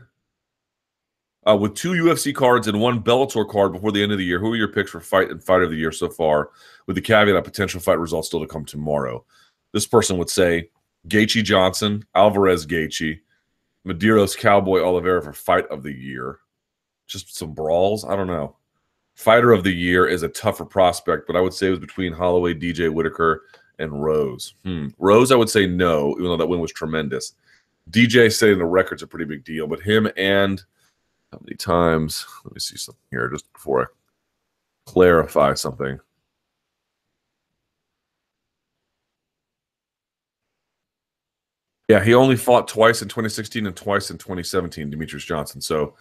With 2 UFC cards and 1 Bellator card before the end of the year, who are your picks for Fight and Fighter of the Year so far, with the caveat of potential fight results still to come tomorrow? This person would say Gaethje Johnson, Alvarez Gaethje, Medeiros Cowboy Oliveira for Fight of the Year. Just some brawls? I don't know. Fighter of the Year is a tougher prospect, but I would say it was between Holloway, DJ Whitaker, and Rose. Rose, I would say no, even though that win was tremendous. DJ setting the record's a pretty big deal, but him and how many times? Let me see something here just before I clarify something. Yeah, he only fought twice in 2016 and twice in 2017, Demetrius Johnson. So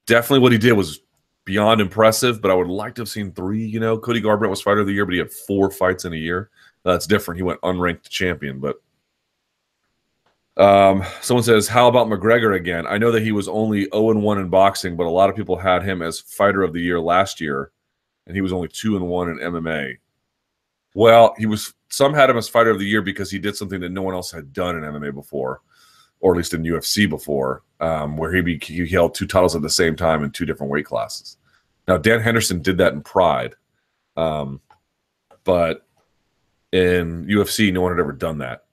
definitely what he did was beyond impressive, but I would like to have seen 3, you know. Cody Garbrandt was fighter of the year, but he had 4 fights in a year. That's different. He went unranked champion, but someone says, how about McGregor again? I know that he was only 0-1 in boxing, but a lot of people had him as fighter of the year last year, and he was only 2-1 in MMA. Well, some had him as fighter of the year because he did something that no one else had done in MMA before, or at least in UFC before, where he held 2 titles at the same time in 2 different weight classes. Now, Dan Henderson did that in Pride, but in UFC, no one had ever done that.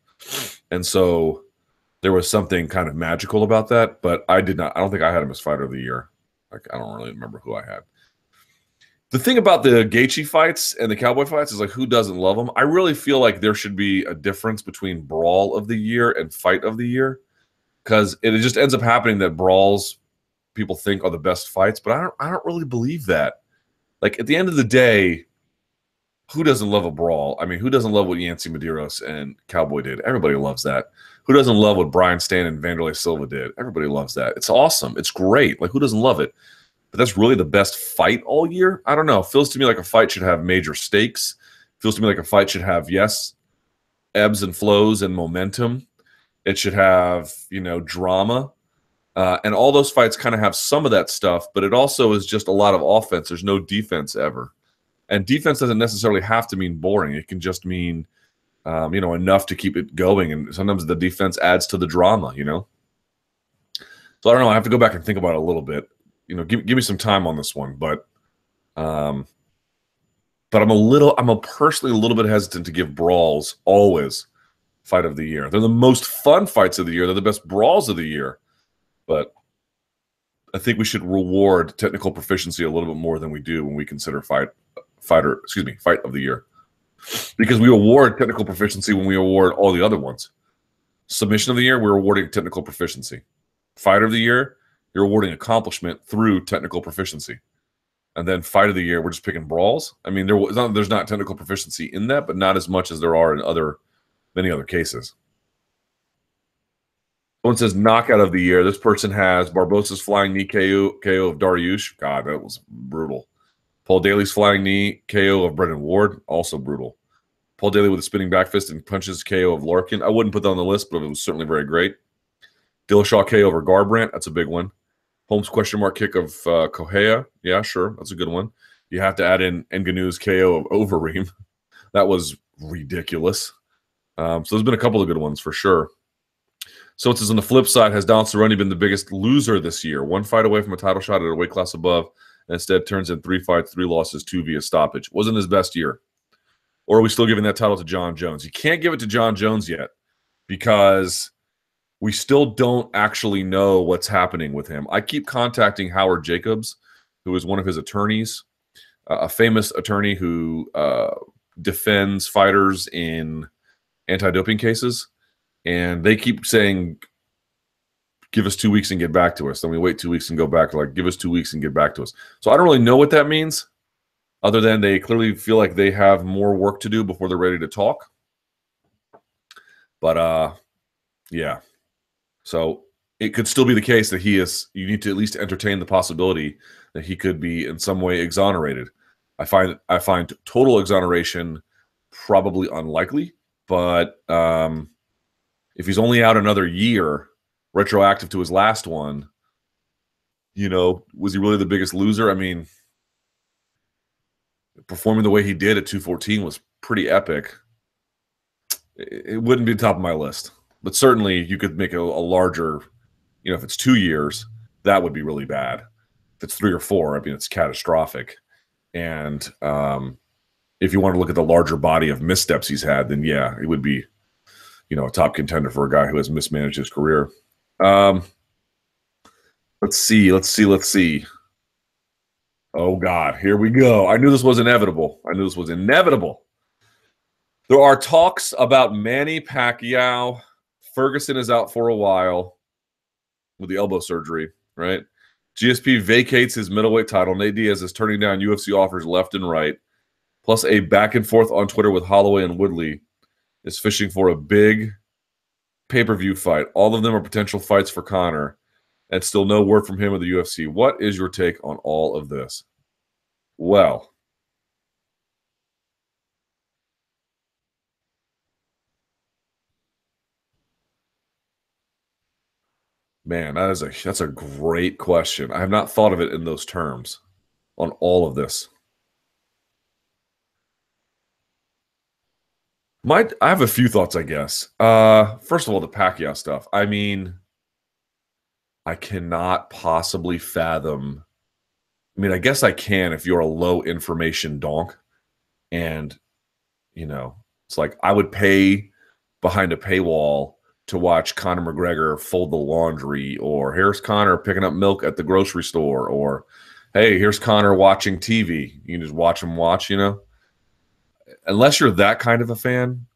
And so there was something kind of magical about that, but I don't think I had him as fighter of the year. Like, I don't really remember who I had. The thing about the Gaethje fights and the Cowboy fights is, like, who doesn't love them? I really feel like there should be a difference between brawl of the year and fight of the year, because it just ends up happening that brawls people think are the best fights, but I don't really believe that. Like, at the end of the day, who doesn't love a brawl? I mean, who doesn't love what Yancy Medeiros and Cowboy did? Everybody loves that. Who doesn't love what Brian Stan and Vanderlei Silva did? Everybody loves that. It's awesome. It's great. Like, who doesn't love it? But that's really the best fight all year? I don't know. It feels to me like a fight should have major stakes. It feels to me like a fight should have, yes, ebbs and flows and momentum. It should have, you know, drama. And all those fights kind of have some of that stuff, but it also is just a lot of offense. There's no defense ever. And defense doesn't necessarily have to mean boring. It can just mean, you know, enough to keep it going. And sometimes the defense adds to the drama, you know? So I don't know. I have to go back and think about it a little bit. You know, give me some time on this one, but I'm personally a little bit hesitant to give brawls always fight of the year. They're the most fun fights of the year. They're the best brawls of the year, but I think we should reward technical proficiency a little bit more than we do when we consider fight of the year, because we award technical proficiency when we award all the other ones. Submission of the year, we're awarding technical proficiency. Fighter of the year, you're awarding accomplishment through technical proficiency. And then fight of the year, we're just picking brawls. I mean, there's not technical proficiency in that, but not as much as there are in many other cases. Someone says knockout of the year. This person has Barbosa's flying knee KO of Dariush. God, that was brutal. Paul Daly's flying knee KO of Brendan Ward, also brutal. Paul Daly with a spinning back fist and punches KO of Larkin. I wouldn't put that on the list, but it was certainly very great. Dillashaw KO over Garbrandt. That's a big one. Holmes question mark kick of Correa. Yeah, sure. That's a good one. You have to add in Ngannou's KO of Overeem. That was ridiculous. So there's been a couple of good ones for sure. So it says on the flip side, has Donald Cerrone been the biggest loser this year? 1 fight away from a title shot at a weight class above, and instead turns in 3 fights, 3 losses, 2 via stoppage. Wasn't his best year. Or are we still giving that title to John Jones? You can't give it to John Jones yet, because we still don't actually know what's happening with him. I keep contacting Howard Jacobs, who is one of his attorneys, a famous attorney who defends fighters in anti-doping cases. And they keep saying, give us 2 weeks and get back to us. Then we wait 2 weeks and go back. Like, give us 2 weeks and get back to us. So I don't really know what that means, other than they clearly feel like they have more work to do before they're ready to talk. But, yeah. So it could still be the case that you need to at least entertain the possibility that he could be in some way exonerated. I find total exoneration probably unlikely, but if he's only out another year, retroactive to his last one, you know, was he really the biggest loser? I mean, performing the way he did at 214 was pretty epic. It wouldn't be top of my list. But certainly you could make a larger, you know, if it's 2 years, that would be really bad. If it's 3 or 4, I mean, it's catastrophic. And if you want to look at the larger body of missteps he's had, then yeah, it would be, you know, a top contender for a guy who has mismanaged his career. Let's see. Oh, God, here we go. I knew this was inevitable. There are talks about Manny Pacquiao. Ferguson is out for a while with the elbow surgery, right? GSP vacates his middleweight title. Nate Diaz is turning down UFC offers left and right. Plus a back and forth on Twitter with Holloway and Woodley is fishing for a big pay-per-view fight. All of them are potential fights for Conor, and still no word from him or the UFC. What is your take on all of this? Well, man, that's a great question. I have not thought of it in those terms on all of this. I have a few thoughts, I guess. First of all, the Pacquiao stuff. I mean, I cannot possibly fathom. I mean, I guess I can if you're a low information donk, and it's like I would pay behind a paywall to watch Conor McGregor fold the laundry, or here's Conor picking up milk at the grocery store, or hey, here's Conor watching TV. You can just watch him watch, Unless you're that kind of a fan,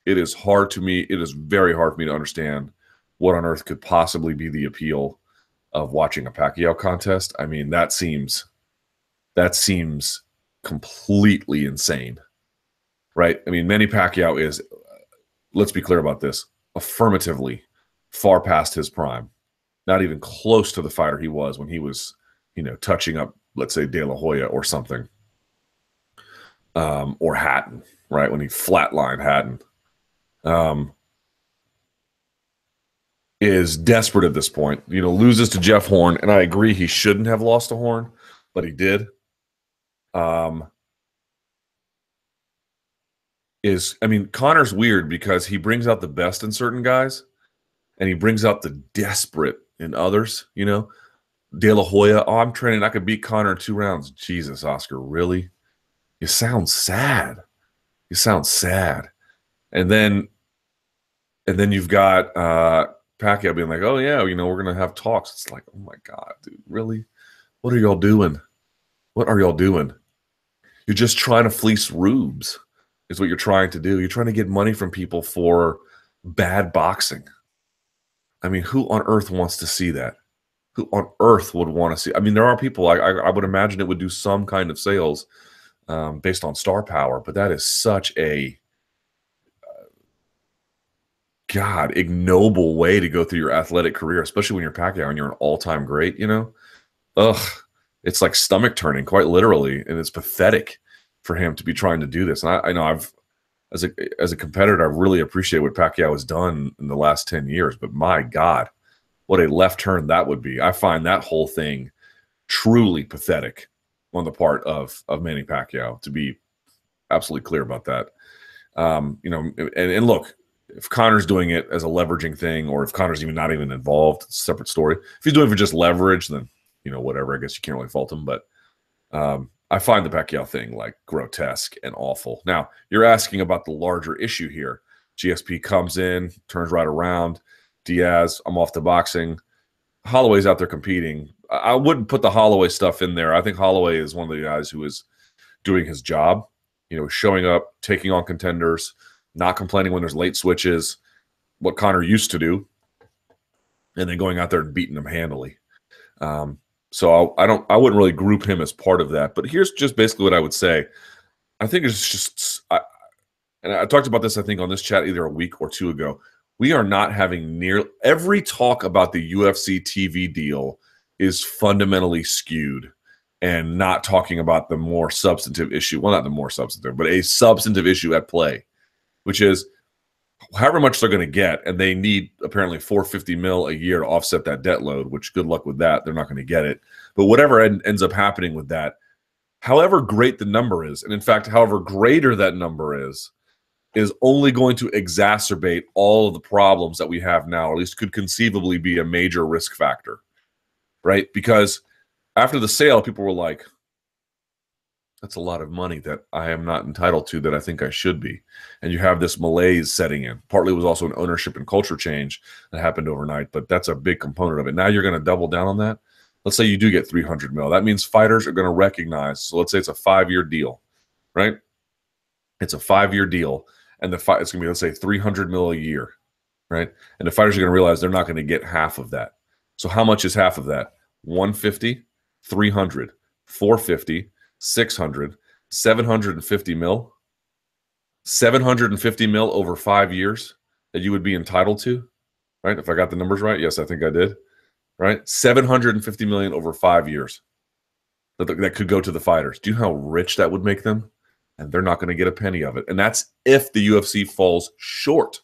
it is very hard for me to understand what on earth could possibly be the appeal of watching a Pacquiao contest. I mean, that seems completely insane, right? I mean, Manny Pacquiao is, let's be clear about this, affirmatively far past his prime, not even close to the fighter he was when he was, touching up, let's say, De La Hoya or something, or Hatton, right? When he flatlined Hatton. Is desperate at this point, loses to Jeff Horn, and I agree he shouldn't have lost to Horn, but he did. Conor's weird because he brings out the best in certain guys, and he brings out the desperate in others, De La Hoya, I'm training, I could beat Conor in 2 rounds. Jesus, Oscar, really? You sound sad. And then you've got Pacquiao being like, oh, yeah, we're going to have talks. It's like, oh, my God, dude, really? What are y'all doing? You're just trying to fleece rubes is what you're trying to do. You're trying to get money from people for bad boxing. I mean, who on earth wants to see that? Who on earth would want to see? I mean, there are people, I would imagine it would do some kind of sales based on star power, but that is such a ignoble way to go through your athletic career, especially when you're Pacquiao and you're an all-time great, Ugh, it's like stomach turning, quite literally, and it's pathetic for him to be trying to do this. And I know as a competitor, I really appreciate what Pacquiao has done in the last 10 years, but my God, what a left turn that would be. I find that whole thing truly pathetic on the part of Manny Pacquiao, to be absolutely clear about that. And look, if Conor's doing it as a leveraging thing, or if Conor's not even involved, it's a separate story. If he's doing it for just leverage, then, whatever, I guess you can't really fault him. But I find the Pacquiao thing like grotesque and awful. Now, you're asking about the larger issue here. GSP comes in, turns right around. Diaz, I'm off to boxing. Holloway's out there competing. I wouldn't put the Holloway stuff in there. I think Holloway is one of the guys who is doing his job, showing up, taking on contenders, not complaining when there's late switches, what Conor used to do, and then going out there and beating them handily. So I wouldn't really group him as part of that. But here's just basically what I would say. I think it's just, and I talked about this, I think, on this chat either a week or 2 ago. We are not having every talk about the UFC TV deal is fundamentally skewed and not talking about the more substantive issue. Well, not the more substantive, but a substantive issue at play, which is however much they're going to get, and they need apparently $450 million a year to offset that debt load, which good luck with that. They're not going to get it. But whatever ends up happening with that, however great the number is, and in fact, however greater that number is only going to exacerbate all of the problems that we have now, or at least could conceivably be a major risk factor, right? Because after the sale, people were like, that's a lot of money that I am not entitled to that I think I should be. And you have this malaise setting in. Partly it was also an ownership and culture change that happened overnight, but that's a big component of it. Now you're going to double down on that. Let's say you do get $300 million. That means fighters are going to recognize. So let's say it's a 5-year deal, right? It's a 5-year deal. And it's going to be, let's say, $300 million a year, right? And the fighters are going to realize they're not going to get half of that. So how much is half of that? 150, 300, 450, 600, 750 mil, 750 mil over 5 years that you would be entitled to. right? If I got the numbers right, yes, I think I did. Right, 750 million over 5 years. That could go to the fighters. Do you know how rich that would make them? And they're not going to get a penny of it. And that's if the UFC falls short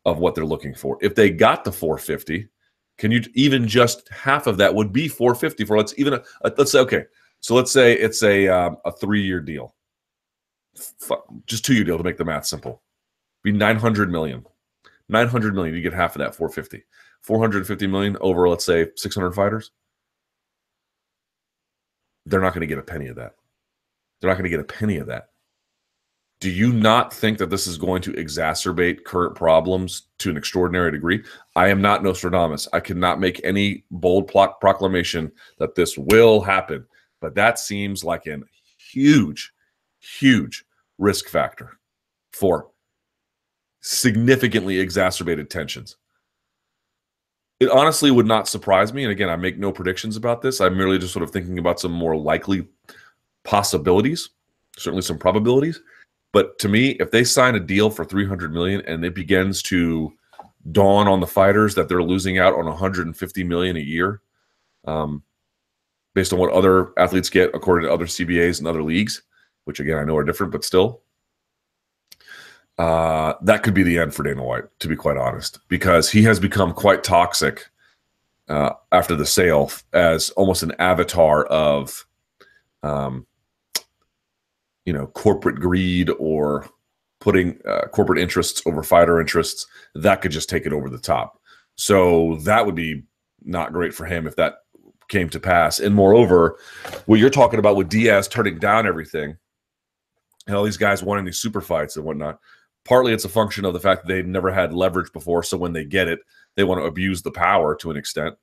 of what they're looking for. If they got the 450, can you even just half of that would be 450 for let's say okay. So let's say it's a 3-year deal, just 2-year deal to make the math simple. Be 900 million. 900 million. You get half of that 450. 450 million over, let's say, 600 fighters. They're not going to get a penny of that. They're not going to get a penny of that. Do you not think that this is going to exacerbate current problems to an extraordinary degree? I am not Nostradamus. I cannot make any bold proclamation that this will happen. But that seems like a huge, huge risk factor for significantly exacerbated tensions. It honestly would not surprise me. And again, I make no predictions about this. I'm merely just sort of thinking about some more likely possibilities, certainly some probabilities. But to me, if they sign a deal for 300 million and it begins to dawn on the fighters that they're losing out on 150 million a year, based on what other athletes get according to other CBAs and other leagues, which again, I know are different, but still, that could be the end for Dana White, to be quite honest, because he has become quite toxic after the sale as almost an avatar of, corporate greed or putting corporate interests over fighter interests. That could just take it over the top. So that would be not great for him if that came to pass. And moreover, what you're talking about with Diaz turning down everything and all these guys wanting these super fights and whatnot, partly it's a function of the fact that they've never had leverage before. So when they get it, they want to abuse the power to an extent.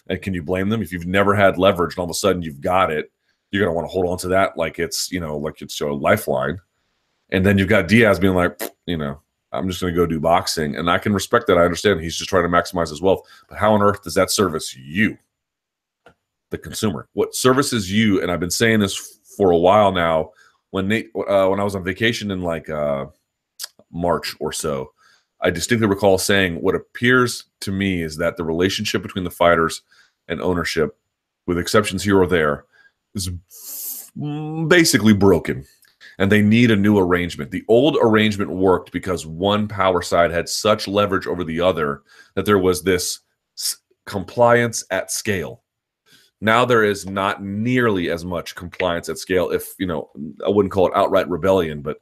And can you blame them? If you've never had leverage and all of a sudden you've got it, you're going to want to hold on to that like it's, like it's a lifeline. And then you've got Diaz being like, I'm just going to go do boxing. And I can respect that. I understand he's just trying to maximize his wealth. But how on earth does that service you, the consumer? What services you, and I've been saying this for a while now, when I was on vacation in like March or so, I distinctly recall saying what appears to me is that the relationship between the fighters and ownership, with exceptions here or there, is basically broken. And they need a new arrangement. The old arrangement worked because one power side had such leverage over the other that there was this compliance at scale. Now there is not nearly as much compliance at scale. If, I wouldn't call it outright rebellion, but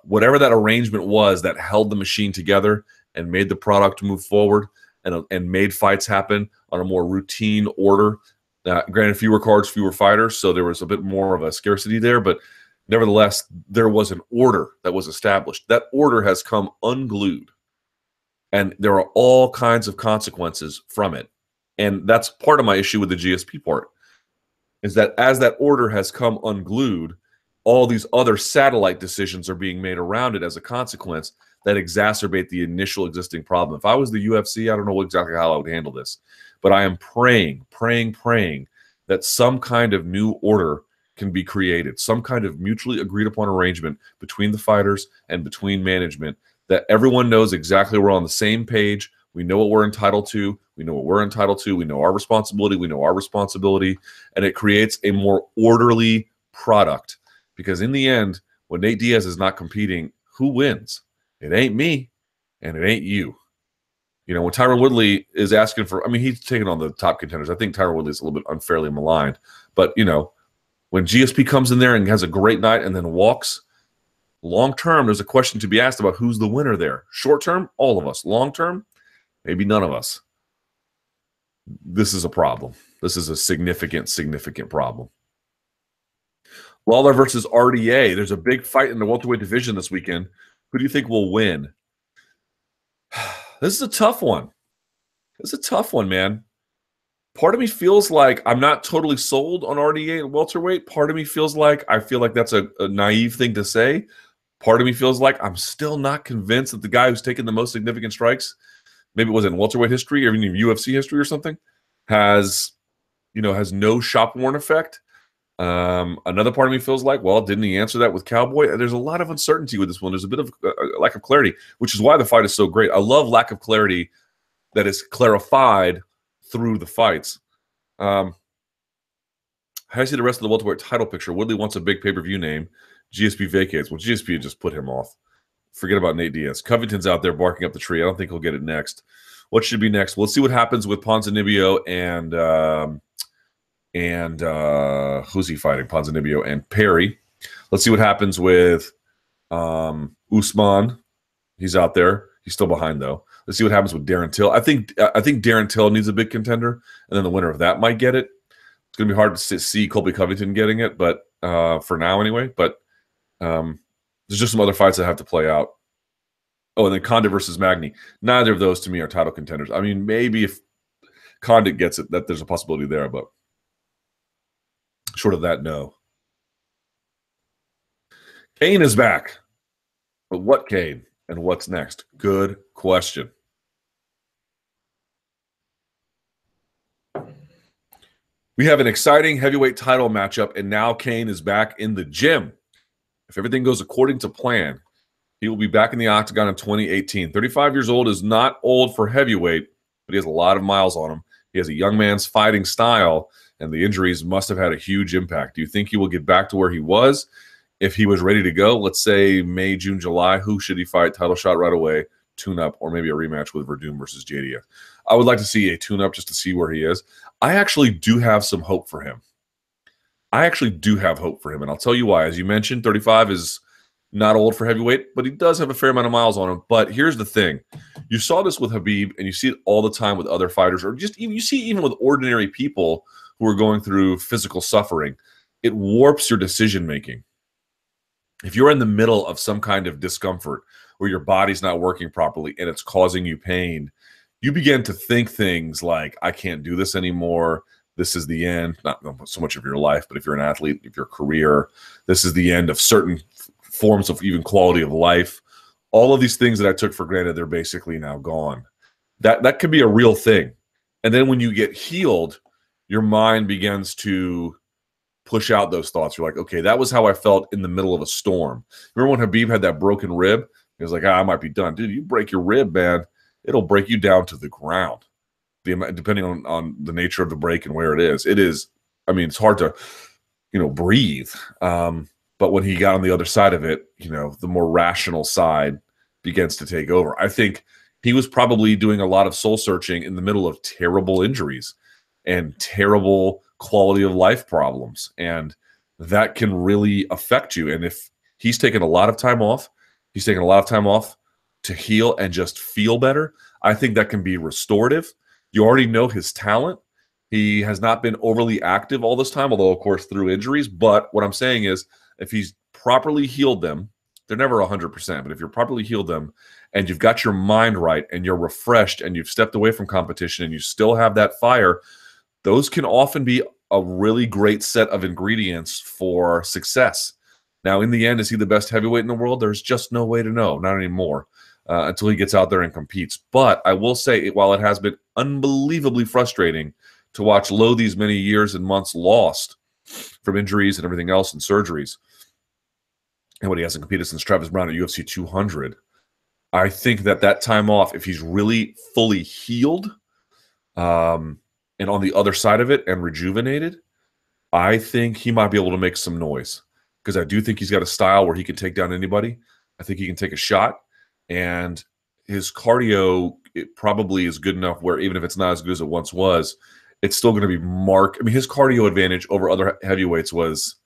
whatever that arrangement was that held the machine together and made the product move forward and made fights happen on a more routine order. Granted, fewer cards, fewer fighters, so there was a bit more of a scarcity there, but nevertheless, there was an order that was established. That order has come unglued, and there are all kinds of consequences from it. And that's part of my issue with the GSP part, is that as that order has come unglued, all these other satellite decisions are being made around it as a consequence that exacerbate the initial existing problem. If I was the UFC, I don't know exactly how I would handle this, but I am praying that some kind of new order can be created, some kind of mutually agreed upon arrangement between the fighters and between management, that everyone knows exactly we're on the same page. We know what we're entitled to. We know what we're entitled to. We know our responsibility. We know our responsibility. And it creates a more orderly product. Because in the end, when Nate Diaz is not competing, who wins? It ain't me, and it ain't you. When Tyron Woodley is asking for, he's taking on the top contenders. I think Tyron Woodley is a little bit unfairly maligned. But, when GSP comes in there and has a great night and then walks, long term, there's a question to be asked about who's the winner there. Short term, all of us. Long term, maybe none of us. This is a problem. This is a significant, significant problem. Lawler versus RDA. There's a big fight in the welterweight division this weekend. Who do you think will win? This is a tough one. This is a tough one, man. Part of me feels like I'm not totally sold on RDA and welterweight. Part of me feels like I feel like that's a naive thing to say. Part of me feels like I'm still not convinced that the guy who's taken the most significant strikes, maybe it was in welterweight history or even in UFC history or something, has no shop worn effect. Another part of me feels like, well, didn't he answer that with Cowboy? There's a lot of uncertainty with this one. There's a bit of lack of clarity, which is why the fight is so great. I love lack of clarity that is clarified through the fights. How do you see the rest of the welterweight title picture? Woodley wants a big pay-per-view name. GSP vacates. Well, GSP just put him off. Forget about Nate Diaz. Covington's out there barking up the tree. I don't think he'll get it next. What should be next? We'll see what happens with Ponzinibbio and who's he fighting? Ponzinibbio and Perry. Let's see what happens with Usman. He's out there. He's still behind though. Let's see what happens with Darren Till. I think Darren Till needs a big contender, and then the winner of that might get it. It's going to be hard to see Colby Covington getting it, but for now anyway. But there's just some other fights that have to play out. Oh, and then Condit versus Magny. Neither of those to me are title contenders. I mean, maybe if Condit gets it, that there's a possibility there, but short of that, no. Cain is back. But what Cain and what's next? Good question. We have an exciting heavyweight title matchup, and now Cain is back in the gym. If everything goes according to plan, he will be back in the octagon in 2018. 35 years old is not old for heavyweight, but he has a lot of miles on him. He has a young man's fighting style, and the injuries must have had a huge impact. Do you think he will get back to where he was? If he was ready to go, let's say May, June, July, who should he fight? Title shot right away, tune-up, or maybe a rematch with Verdum versus JDF. I would like to see a tune-up just to see where he is. I actually do have some hope for him. And I'll tell you why. As you mentioned, 35 is not old for heavyweight, but he does have a fair amount of miles on him. But here's the thing. You saw this with Khabib, and you see it all the time with other fighters, or just even, you see even with ordinary people who are going through physical suffering. It warps your decision-making. If you're in the middle of some kind of discomfort where your body's not working properly and it's causing you pain, you begin to think things like, I can't do this anymore. This is the end, not so much of your life, but if you're an athlete, if your career, this is the end of certain forms of even quality of life. All of these things that I took for granted, they're basically now gone. That could be a real thing. And then when you get healed, your mind begins to push out those thoughts. You're like, okay, that was how I felt in the middle of a storm. Remember when Khabib had that broken rib? He was like, I might be done. Dude, you break your rib, man, it'll break you down to the ground. Depending on the nature of the break and where it is. It is, I mean, it's hard to, breathe. But when he got on the other side of it, the more rational side begins to take over. I think he was probably doing a lot of soul searching in the middle of terrible injuries and terrible quality of life problems. And that can really affect you. And if he's taken a lot of time off, to heal and just feel better, I think that can be restorative. You already know his talent. He has not been overly active all this time, although, of course, through injuries. But what I'm saying is, if he's properly healed them, they're never 100%, but if you're properly healed them and you've got your mind right and you're refreshed and you've stepped away from competition and you still have that fire, those can often be a really great set of ingredients for success. Now, in the end, is he the best heavyweight in the world? There's just no way to know, not anymore, until he gets out there and competes. But I will say, while it has been unbelievably frustrating to watch Lowe these many years and months lost from injuries and everything else and surgeries, and when he hasn't competed since Travis Brown at UFC 200, I think that time off, if he's really fully healed and on the other side of it and rejuvenated, I think he might be able to make some noise, because I do think he's got a style where he can take down anybody. I think he can take a shot, and his cardio, it probably is good enough where even if it's not as good as it once was, it's still going to be marked. I mean, his cardio advantage over other heavyweights was,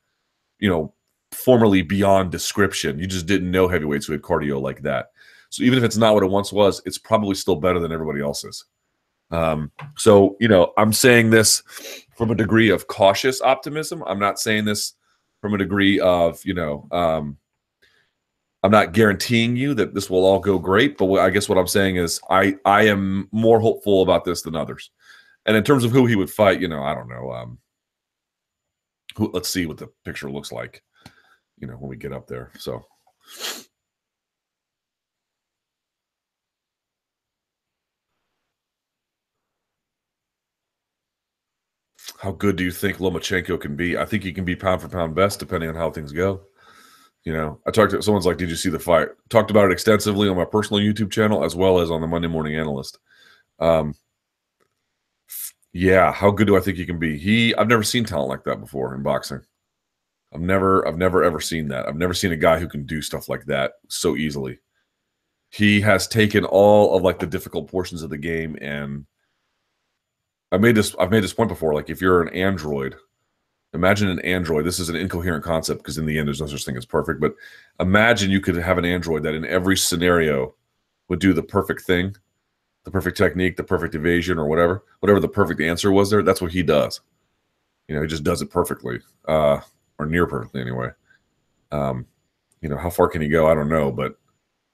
formerly beyond description. You just didn't know heavyweights who had cardio like that. So even if it's not what it once was, it's probably still better than everybody else's. So, I'm saying this from a degree of cautious optimism. I'm not saying this from a degree of, I'm not guaranteeing you that this will all go great, but I guess what I'm saying is I am more hopeful about this than others. And in terms of who he would fight, I don't know. Let's see what the picture looks like, when we get up there. So. How good do you think Lomachenko can be? I think he can be pound for pound best, depending on how things go. I talked to someone's like, did you see the fight? Talked about it extensively on my personal YouTube channel as well as on the Monday Morning Analyst. Yeah, how good do I think he can be? I've never seen talent like that before in boxing. I've never ever seen that. I've never seen a guy who can do stuff like that so easily. He has taken all of like the difficult portions of the game, and I've made this point before. Like, if you're an android, imagine an android. This is an incoherent concept because in the end, there's no such thing as perfect. But imagine you could have an android that in every scenario would do the perfect thing, the perfect technique, the perfect evasion, or whatever the perfect answer was there. That's what he does. You know, he just does it perfectly, or near perfectly anyway. You know, how far can he go? I don't know, but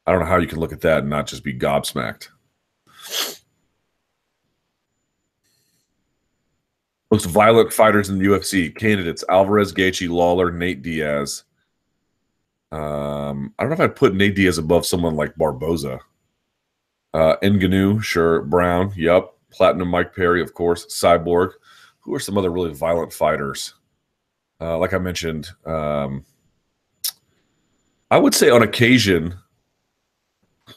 I don't know how you can look at that and not just be gobsmacked. Most violent fighters in the UFC. Candidates: Alvarez, Gaethje, Lawler, Nate Diaz. I don't know if I'd put Nate Diaz above someone like Barboza. Ngannou, sure. Brown, yep. Platinum Mike Perry, of course. Cyborg. Who are some other really violent fighters? Like I mentioned, I would say on occasion,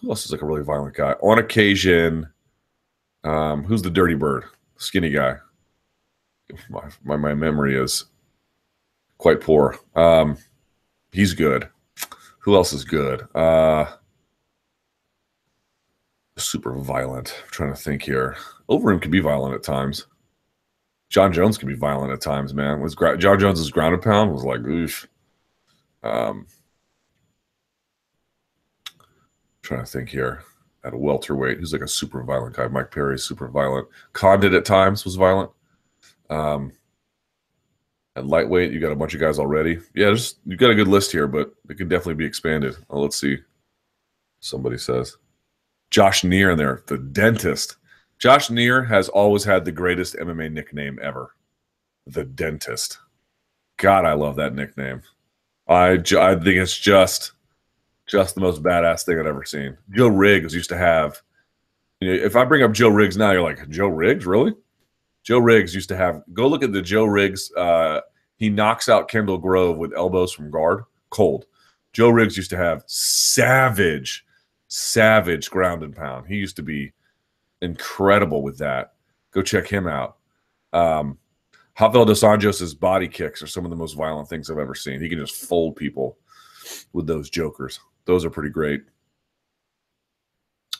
who else is like a really violent guy? On occasion, who's the dirty bird? Skinny guy. My memory is quite poor. He's good. Who else is good? Super violent. I'm trying to think here. Overeem can be violent at times. John Jones can be violent at times, man. John Jones's ground and pound was like, oof. Trying to think here. At a welterweight, who's like a super violent guy. Mike Perry is super violent. Condit at times was violent. At lightweight, you got a bunch of guys already. Yeah, you got a good list here, but it can definitely be expanded. Oh, let's see. Somebody says Josh Neer in there, the dentist. Josh Neer has always had the greatest MMA nickname ever, the dentist. God, I love that nickname. I think it's just the most badass thing I've ever seen. Joe Riggs used to have, you know, if I bring up Joe Riggs now, you're like, Joe Riggs, really? Joe Riggs used to have, go look at the Joe Riggs. He knocks out Kendall Grove with elbows from guard, cold. Joe Riggs used to have savage ground and pound. He used to be incredible with that. Go check him out. Rafael dos Anjos' body kicks are some of the most violent things I've ever seen. He can just fold people with those jokers. Those are pretty great.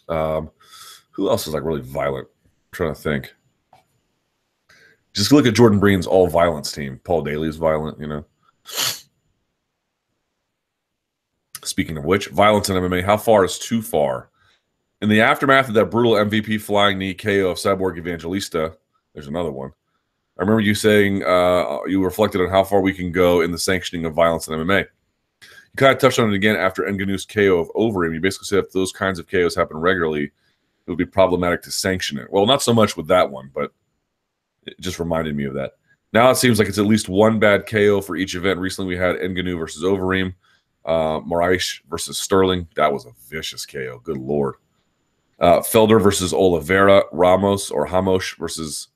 Who else is like really violent? I'm trying to think. Just look at Jordan Breen's all violence team. Paul Daly's violent, you know. Speaking of which, violence in MMA, how far is too far? In the aftermath of that brutal MVP flying knee KO of Cyborg Evangelista, there's another one. I remember you saying you reflected on how far we can go in the sanctioning of violence in MMA. You kind of touched on it again after Ngannou's KO of Overeem. You basically said if those kinds of KOs happen regularly, it would be problematic to sanction it. Well, not so much with that one, but it just reminded me of that. Now it seems like it's at least one bad KO for each event. Recently, we had Ngannou versus Overeem, Moraes versus Sterling. That was a vicious KO. Good Lord. Felder versus Oliveira, Ramos versus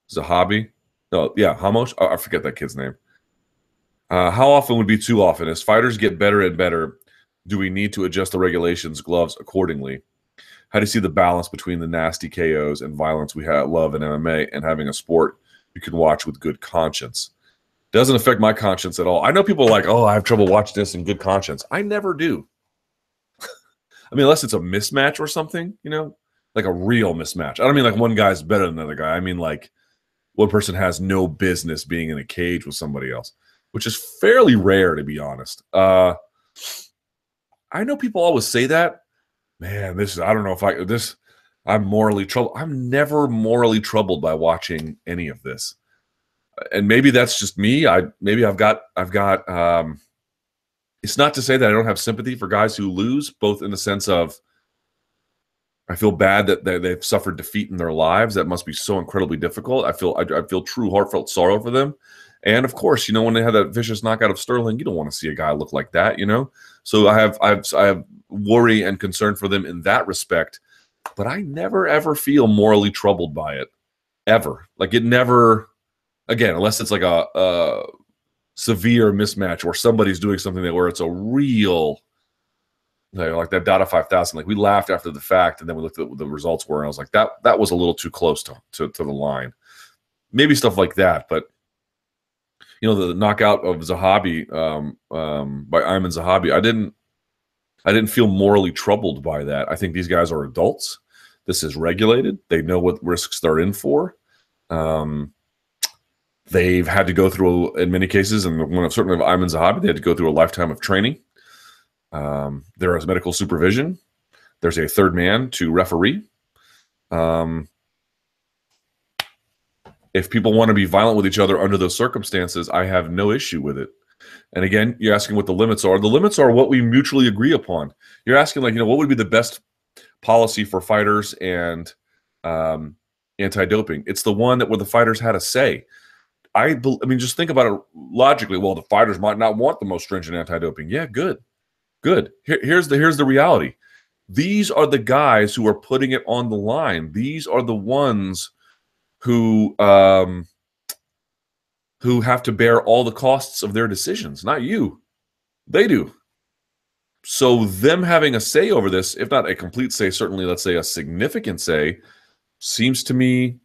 Zahabi. No, yeah, Ramos. I forget that kid's name. How often would be too often? As fighters get better and better, do we need to adjust the regulations, gloves accordingly? How do you see the balance between the nasty KOs and violence we love in MMA and having a sport you can watch with good conscience? Doesn't affect my conscience at all. I know people are like, oh, I have trouble watching this in good conscience. I never do. I mean, unless it's a mismatch or something, you know, like a real mismatch. I don't mean like one guy's better than another guy. I mean like one person has no business being in a cage with somebody else, which is fairly rare, to be honest. I know people always say that. Man, I don't know if I'm morally troubled. I'm never morally troubled by watching any of this. And maybe that's just me. I've got it's not to say that I don't have sympathy for guys who lose, both in the sense of I feel bad that they've suffered defeat in their lives. That must be so incredibly difficult. I feel true heartfelt sorrow for them. And of course, you know, when they had that vicious knockout of Sterling, you don't want to see a guy look like that, you know? So I have worry and concern for them in that respect, but I never ever feel morally troubled by it. Ever. Like it never, again, unless it's like a severe mismatch or somebody's doing something where it's a real Like that Dada 5000, like we laughed after the fact, and then we looked at what the results were, and I was like, that was a little too close to the line. Maybe stuff like that, but the knockout of Zahabi by Ayman Zahabi, I didn't feel morally troubled by that. I think these guys are adults. This is regulated. They know what risks they're in for. They've had to go through, in many cases, and certainly of Ayman Zahabi, they had to go through a lifetime of training. There is medical supervision. There's a third man to referee. If people want to be violent with each other under those circumstances, I have no issue with it. And again, you're asking what the limits are. The limits are what we mutually agree upon. You're asking, like, what would be the best policy for fighters and anti-doping? It's the one where the fighters had a say. I mean, just think about it logically. Well, the fighters might not want the most stringent anti-doping. Yeah, good. Here's the reality. These are the guys who are putting it on the line. These are the ones who have to bear all the costs of their decisions, not you. They do. So them having a say over this, if not a complete say, certainly let's say a significant say, seems to me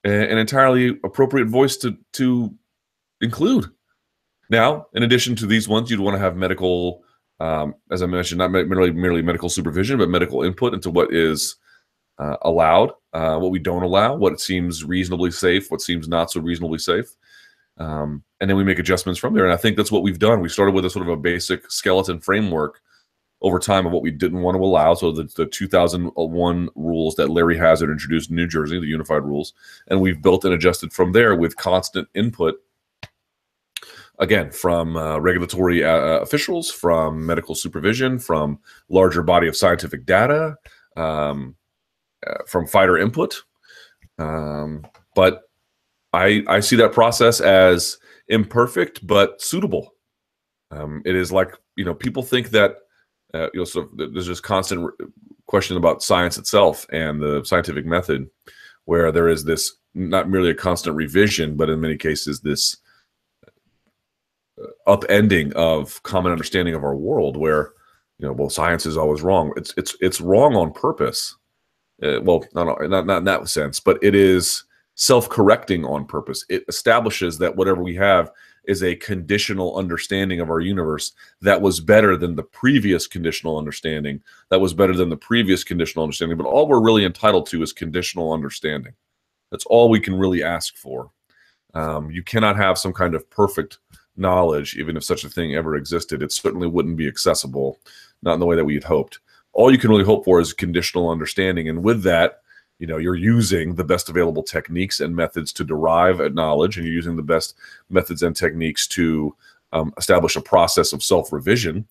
an entirely appropriate voice to include. Now, in addition to these ones, you'd want to have medical, as I mentioned, not merely medical supervision, but medical input into what is allowed, what we don't allow, what seems reasonably safe, what seems not so reasonably safe. And then we make adjustments from there. And I think that's what we've done. We started with a sort of a basic skeleton framework over time of what we didn't want to allow. So the 2001 rules that Larry Hazard introduced in New Jersey, the unified rules, and we've built and adjusted from there with constant input, again, from regulatory officials, from medical supervision, from larger body of scientific data, from fighter input. But I see that process as imperfect but suitable. It is like, people think that so there's this constant question about science itself and the scientific method, where there is this not merely a constant revision, but in many cases this upending of common understanding of our world, where well, science is always wrong. It's wrong on purpose. Well, not in that sense, but it is self-correcting on purpose. It establishes that whatever we have is a conditional understanding of our universe that was better than the previous conditional understanding, that was better than the previous conditional understanding. But all we're really entitled to is conditional understanding. That's all we can really ask for. You cannot have some kind of perfect knowledge, even if such a thing ever existed. It certainly wouldn't be accessible, not in the way that we had hoped. All you can really hope for is conditional understanding. And with that, you're using the best available techniques and methods to derive a knowledge, and you're using the best methods and techniques to establish a process of self-revision.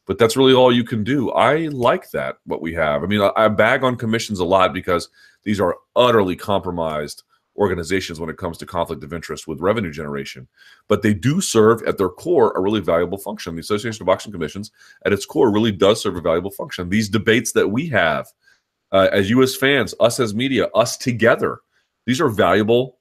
But that's really all you can do. I like that, what we have. I mean, I bag on commissions a lot because these are utterly compromised organizations when it comes to conflict of interest with revenue generation. But they do serve, at their core, a really valuable function. The Association of Boxing Commissions, at its core, really does serve a valuable function. These debates that we have, as you as fans, us as media, us together, these are valuable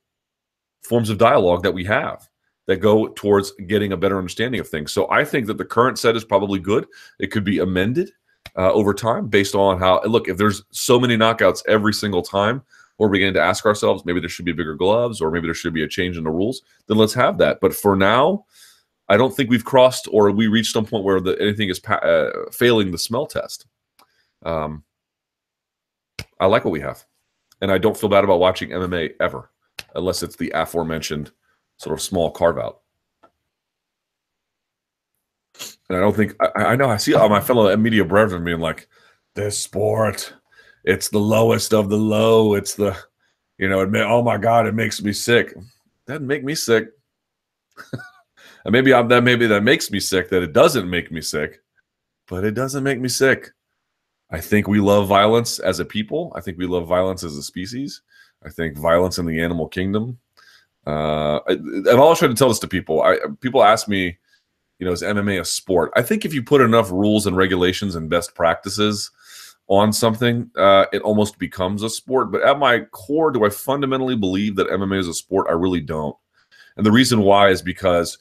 forms of dialogue that we have that go towards getting a better understanding of things. So I think that the current set is probably good. It could be amended over time based on how, look, if there's so many knockouts every single time, we're beginning to ask ourselves, maybe there should be bigger gloves, or maybe there should be a change in the rules, then let's have that. But for now, I don't think we've crossed, or we reached some point where anything is failing the smell test. I like what we have, and I don't feel bad about watching MMA ever, unless it's the aforementioned sort of small carve-out. And I don't think, I know I see all my fellow media brethren being like, this sport, it's the lowest of the low. It's the, oh my God, it makes me sick. It doesn't make me sick. And maybe that makes me sick, that it doesn't make me sick, but it doesn't make me sick. I think we love violence as a people. I think we love violence as a species. I think violence in the animal kingdom. And I'll try to tell this to people. People ask me, is MMA a sport? I think if you put enough rules and regulations and best practices on something, it almost becomes a sport. But at my core, do I fundamentally believe that MMA is a sport? I really don't. And the reason why is because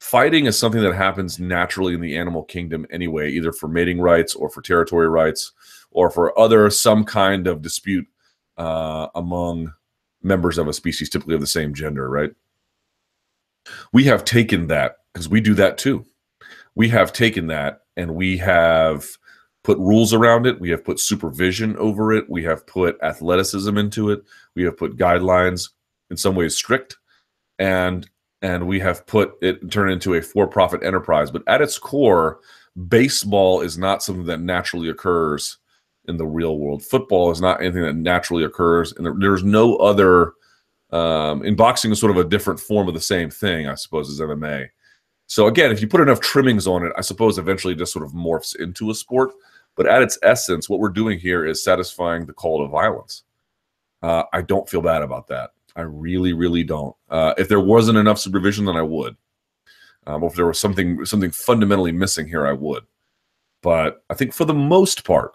fighting is something that happens naturally in the animal kingdom anyway, either for mating rights or for territory rights or for some kind of dispute among members of a species, typically of the same gender, right? We have taken that, because we do that too. We have taken that and we have put rules around it. We have put supervision over it. We have put athleticism into it. We have put guidelines, in some ways strict, and we have turned into a for-profit enterprise. But at its core, baseball is not something that naturally occurs in the real world. Football is not anything that naturally occurs, and there's no other. In boxing is sort of a different form of the same thing, I suppose, as MMA. So again, if you put enough trimmings on it, I suppose eventually it just sort of morphs into a sport. But at its essence, what we're doing here is satisfying the call to violence. I don't feel bad about that. I really, really don't. If there wasn't enough supervision, then I would. Or if there was something fundamentally missing here, I would. But I think for the most part,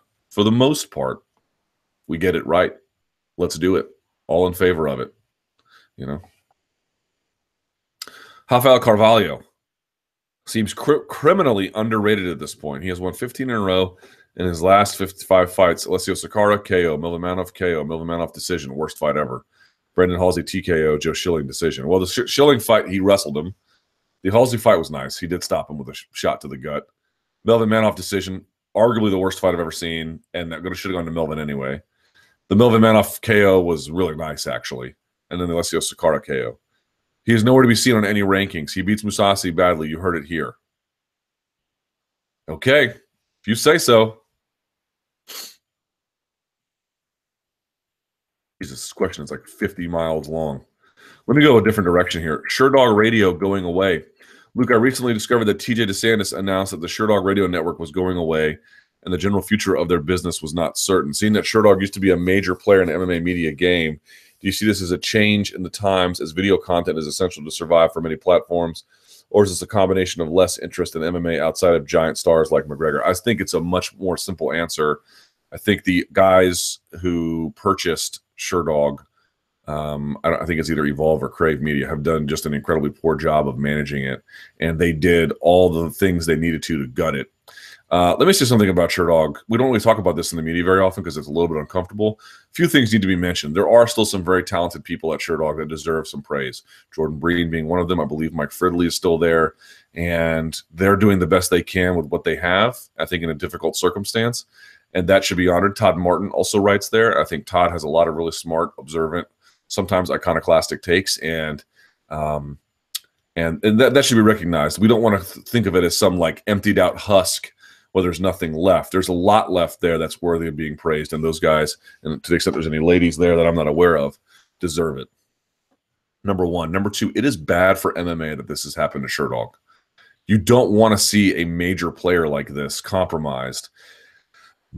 we get it right. Let's do it. All in favor of it. You know. Rafael Carvalho seems criminally underrated at this point. He has won 15 in a row in his last 55 fights. Alessio Sakara, KO. Milvan Manhoef, KO. Milvan Manhoef, decision. Worst fight ever. Brendan Halsey, TKO. Joe Schilling, decision. Well, the Schilling fight, he wrestled him. The Halsey fight was nice. He did stop him with a shot to the gut. Milvan Manhoef, decision. Arguably the worst fight I've ever seen, and that should have gone to Milvan anyway. The Milvan Manhoef KO was really nice, actually. And then the Alessio Sakara KO. He is nowhere to be seen on any rankings. He beats Mousasi badly. You heard it here. Okay, if you say so. Jesus, this question is like 50 miles long. Let me go a different direction here. Sherdog Radio going away. Luke, I recently discovered that TJ DeSantis announced that the Sherdog Radio Network was going away and the general future of their business was not certain. Seeing that Sherdog used to be a major player in the MMA media game, do you see this as a change in the times as video content is essential to survive for many platforms? Or is this a combination of less interest in MMA outside of giant stars like McGregor? I think it's a much more simple answer. I think the guys who purchased Sherdog, I think it's either Evolve or Crave Media, have done just an incredibly poor job of managing it. And they did all the things they needed to gut it. Let me say something about Sherdog. We don't really talk about this in the media very often because it's a little bit uncomfortable. A few things need to be mentioned. There are still some very talented people at Sherdog that deserve some praise. Jordan Breen being one of them. I believe Mike Fridley is still there. And they're doing the best they can with what they have, I think, in a difficult circumstance. And that should be honored. Todd Martin also writes there. I think Todd has a lot of really smart, observant, sometimes iconoclastic takes. And that should be recognized. We don't want to think of it as some like emptied out husk where there's nothing left. There's a lot left there that's worthy of being praised, and those guys, and to the extent there's any ladies there that I'm not aware of, deserve it. Number one. Number two, it is bad for MMA that this has happened to Sherdog. You don't want to see a major player like this compromised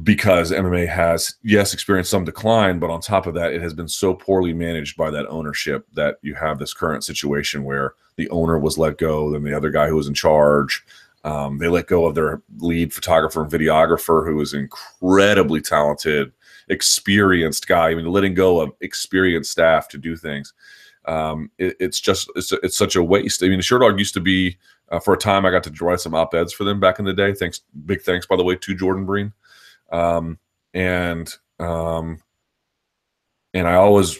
because MMA has, yes, experienced some decline, but on top of that, it has been so poorly managed by that ownership that you have this current situation where the owner was let go, then the other guy who was in charge, they let go of their lead photographer and videographer, who was incredibly talented, experienced guy. I mean, letting go of experienced staff to do things. It's such a waste. I mean, Sherdog used to be, for a time, I got to write some op-eds for them back in the day. Big thanks, by the way, to Jordan Breen. And I always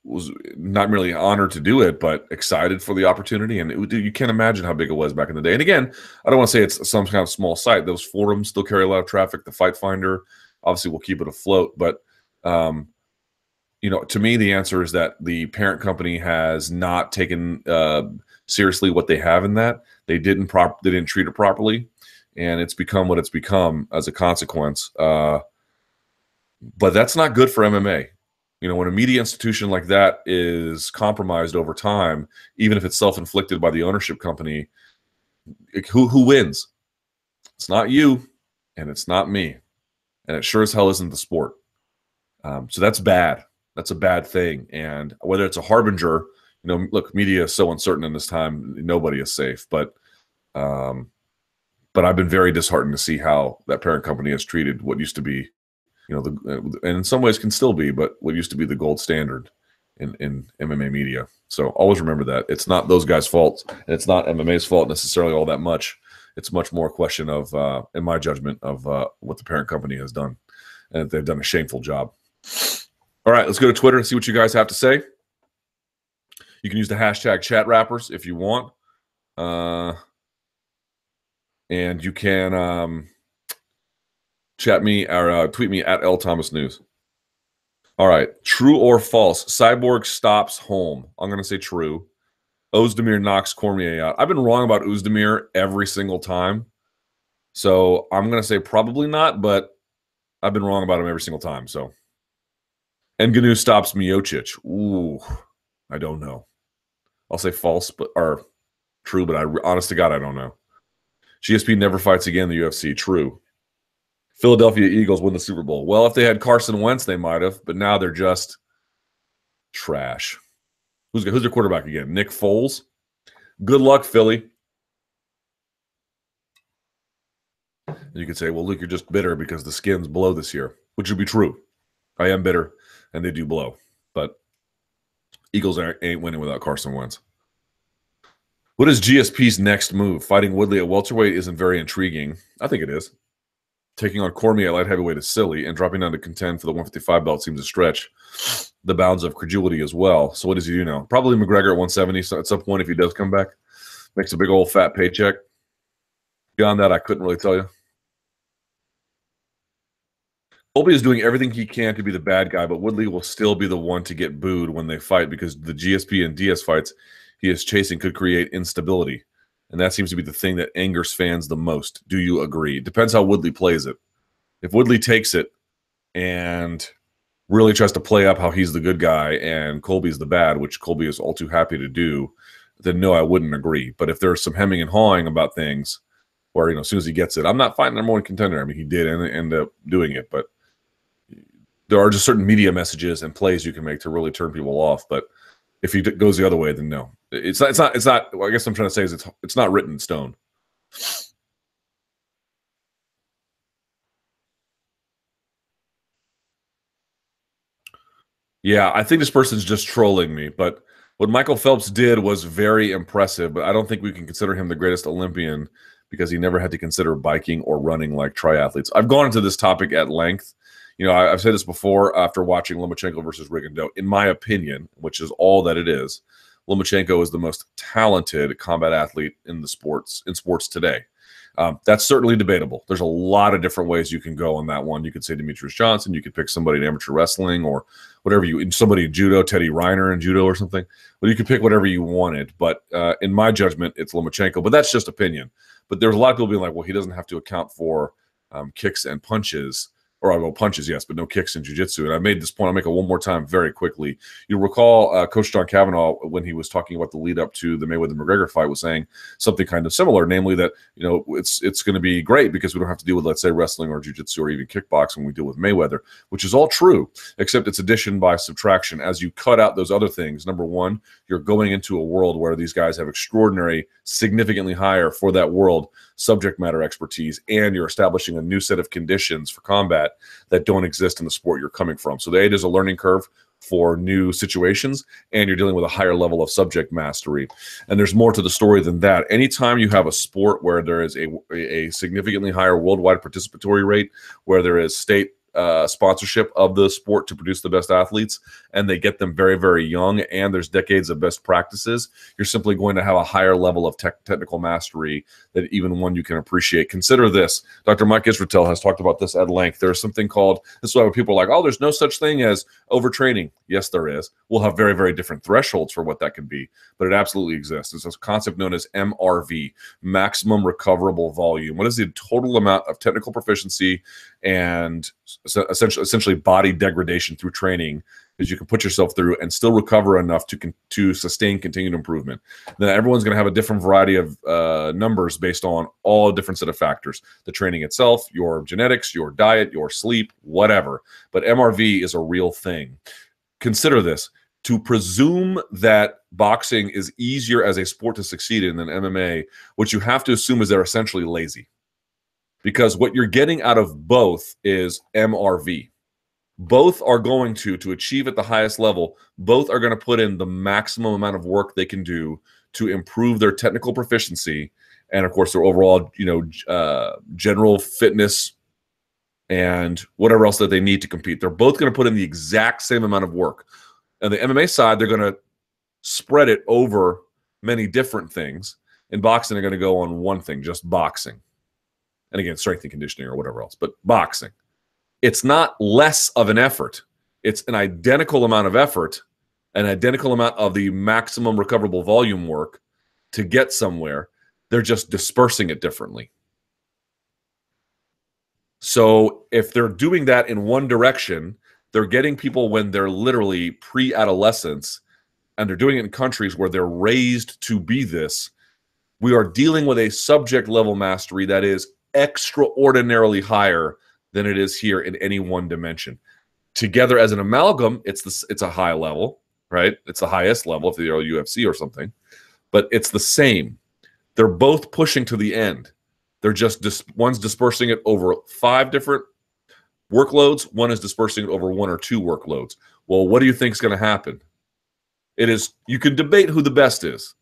was not merely honored to do it, but excited for the opportunity. And you can't imagine how big it was back in the day. And again, I don't want to say it's some kind of small site. Those forums still carry a lot of traffic. The Fight Finder obviously will keep it afloat. But, to me, the answer is that the parent company has not taken seriously what they have in that. They didn't treat it properly. And it's become what it's become as a consequence. But that's not good for MMA. When a media institution like that is compromised over time, even if it's self-inflicted by the ownership company, who wins? It's not you, and it's not me. And it sure as hell isn't the sport. So that's bad. That's a bad thing. And whether it's a harbinger, look, media is so uncertain in this time, nobody is safe. But I've been very disheartened to see how that parent company has treated what used to be, and in some ways can still be, but what used to be the gold standard in MMA media. So always remember that. It's not those guys' fault, and it's not MMA's fault necessarily all that much. It's much more a question of, in my judgment, of what the parent company has done. And they've done a shameful job. All right, let's go to Twitter and see what you guys have to say. You can use the hashtag chat rappers if you want. And you can chat me or tweet me at LThomasNews. All right, true or false? Cyborg stops Holm. I'm going to say true. Ozdemir knocks Cormier out. I've been wrong about Ozdemir every single time. So I'm going to say probably not, but I've been wrong about him every single time. So, and Ngannou stops Miocic. Ooh, I don't know. I'll say false, or true, but honest to God, I don't know. GSP never fights again in the UFC. True. Philadelphia Eagles win the Super Bowl. Well, if they had Carson Wentz, they might have, but now they're just trash. Who's their quarterback again? Nick Foles. Good luck, Philly. You could say, well, Luke, you're just bitter because the Skins blow this year, which would be true. I am bitter, and they do blow. But Eagles ain't winning without Carson Wentz. What is GSP's next move? Fighting Woodley at welterweight isn't very intriguing. I think it is. Taking on Cormier at light heavyweight is silly, and dropping down to contend for the 155 belt seems to stretch the bounds of credulity as well. So what does he do now? Probably McGregor at 170. So at some point, if he does come back, makes a big old fat paycheck. Beyond that, I couldn't really tell you. Colby is doing everything he can to be the bad guy, but Woodley will still be the one to get booed when they fight because the GSP and DS fights he is chasing could create instability. And that seems to be the thing that angers fans the most. Do you agree? Depends how Woodley plays it. If Woodley takes it and really tries to play up how he's the good guy and Colby's the bad, which Colby is all too happy to do, then no, I wouldn't agree. But if there's some hemming and hawing about things where, as soon as he gets it, I'm not fighting number one contender. I mean, he did end up doing it, but there are just certain media messages and plays you can make to really turn people off. But if he goes the other way, then no. It's not. Well, I guess what I'm trying to say is it's not written in stone. Yeah, I think this person's just trolling me. But what Michael Phelps did was very impressive. But I don't think we can consider him the greatest Olympian because he never had to consider biking or running like triathletes. I've gone into this topic at length. I've said this before after watching Lomachenko versus Rigondeaux. In my opinion, which is all that it is, Lomachenko is the most talented combat athlete in sports today. That's certainly debatable. There's a lot of different ways you can go on that one. You could say Demetrius Johnson. You could pick somebody in amateur wrestling or whatever somebody in judo, Teddy Reiner in judo or something. Well, you could pick whatever you wanted. But in my judgment, it's Lomachenko. But that's just opinion. But there's a lot of people being like, well, he doesn't have to account for kicks and punches. Or I'll go punches, yes, but no kicks in jiu-jitsu. And I made this point. I'll make it one more time very quickly. You'll recall Coach John Kavanaugh, when he was talking about the lead up to the Mayweather-McGregor fight, was saying something kind of similar, namely that, it's going to be great because we don't have to deal with, let's say, wrestling or jiu-jitsu or even kickboxing when we deal with Mayweather, which is all true, except it's addition by subtraction. As you cut out those other things, number one, you're going into a world where these guys have extraordinary, significantly higher for that world subject matter expertise, and you're establishing a new set of conditions for combat that don't exist in the sport you're coming from. So it is a learning curve for new situations, and you're dealing with a higher level of subject mastery. And there's more to the story than that. Anytime you have a sport where there is a significantly higher worldwide participatory rate, where there is state sponsorship of the sport to produce the best athletes, and they get them very, very young, and there's decades of best practices, you're simply going to have a higher level of technical mastery that even one you can appreciate. Consider this. Dr. Mike Israetel has talked about this at length. There's something called, this is why people are like, oh, there's no such thing as overtraining. Yes, there is. We'll have very, very different thresholds for what that can be, but it absolutely exists. It's a concept known as MRV, maximum recoverable volume. What is the total amount of technical proficiency and essentially body degradation through training is you can put yourself through and still recover enough to sustain continued improvement? Then everyone's going to have a different variety of numbers based on all different set of factors: the training itself, your genetics, your diet, your sleep, whatever. But MRV is a real thing. Consider this. To presume that boxing is easier as a sport to succeed in than MMA, what you have to assume is they're essentially lazy. Because what you're getting out of both is MRV, Both are going to achieve at the highest level, both are going to put in the maximum amount of work they can do to improve their technical proficiency and, of course, their overall, general fitness and whatever else that they need to compete. They're both going to put in the exact same amount of work. On the MMA side, they're going to spread it over many different things. In boxing, they're going to go on one thing, just boxing. And again, strength and conditioning or whatever else, but boxing. It's not less of an effort. It's an identical amount of effort, an identical amount of the maximum recoverable volume work to get somewhere. They're just dispersing it differently. So if they're doing that in one direction, they're getting people when they're literally pre-adolescence, and they're doing it in countries where they're raised to be this. We are dealing with a subject level mastery that is extraordinarily higher than it is here in any one dimension. Together as an amalgam, it's a high level, right? It's the highest level if you're UFC or something, but it's the same. They're both pushing to the end. They're just one's dispersing it over 5 different workloads. One is dispersing it over 1 or 2 workloads. Well, what do you think is going to happen? You can debate who the best is.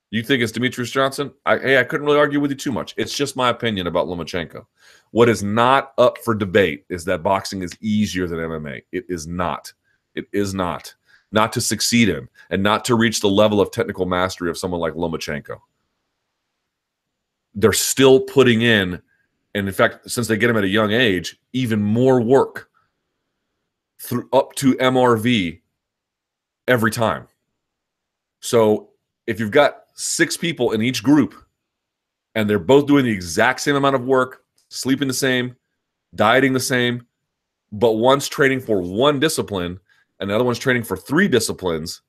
You think it's Demetrius Johnson? I couldn't really argue with you too much. It's just my opinion about Lomachenko. What is not up for debate is that boxing is easier than MMA. It is not. It is not. Not to succeed in and not to reach the level of technical mastery of someone like Lomachenko. They're still putting in, and in fact, since they get him at a young age, even more work up to MRV every time. So if you've got 6 people in each group and they're both doing the exact same amount of work, sleeping the same, dieting the same, but one's training for 1 discipline and the other one's training for 3 disciplines,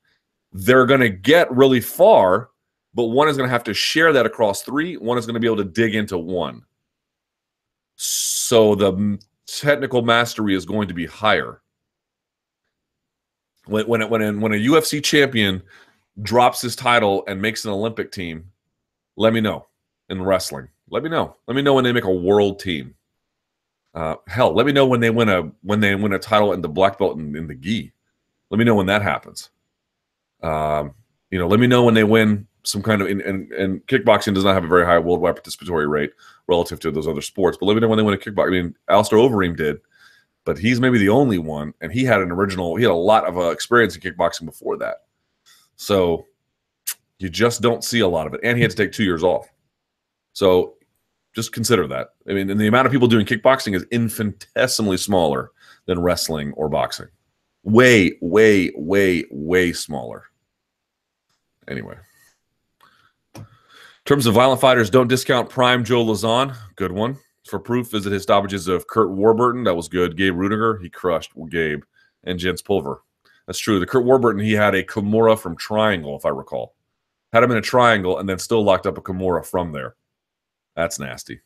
they're going to get really far, but one is going to have to share that across 3. One is going to be able to dig into 1. So the technical mastery is going to be higher. When a UFC champion drops his title and makes an Olympic team, let me know. In wrestling, let me know. Let me know when they make a world team. Hell, let me know when they win a title in the black belt in the gi. Let me know when that happens. Let me know when they win some kind of and kickboxing does not have a very high worldwide participatory rate relative to those other sports. But let me know when they win a kickboxing. I mean, Alistair Overeem did, but he's maybe the only one, and he had a lot of experience in kickboxing before that. So you just don't see a lot of it, and he had to take 2 years off. So just consider that. I mean, and the amount of people doing kickboxing is infinitesimally smaller than wrestling or boxing. Way, way, way, way smaller. Anyway. In terms of violent fighters, don't discount Prime Joe Lazon. Good one. For proof, visit his stoppages of Kurt Warburton. That was good. Gabe Rudiger, he crushed Gabe. And Jens Pulver. That's true. The Kurt Warburton, he had a Kimura from Triangle, if I recall. Had him in a triangle and then still locked up a Kimura from there. That's nasty.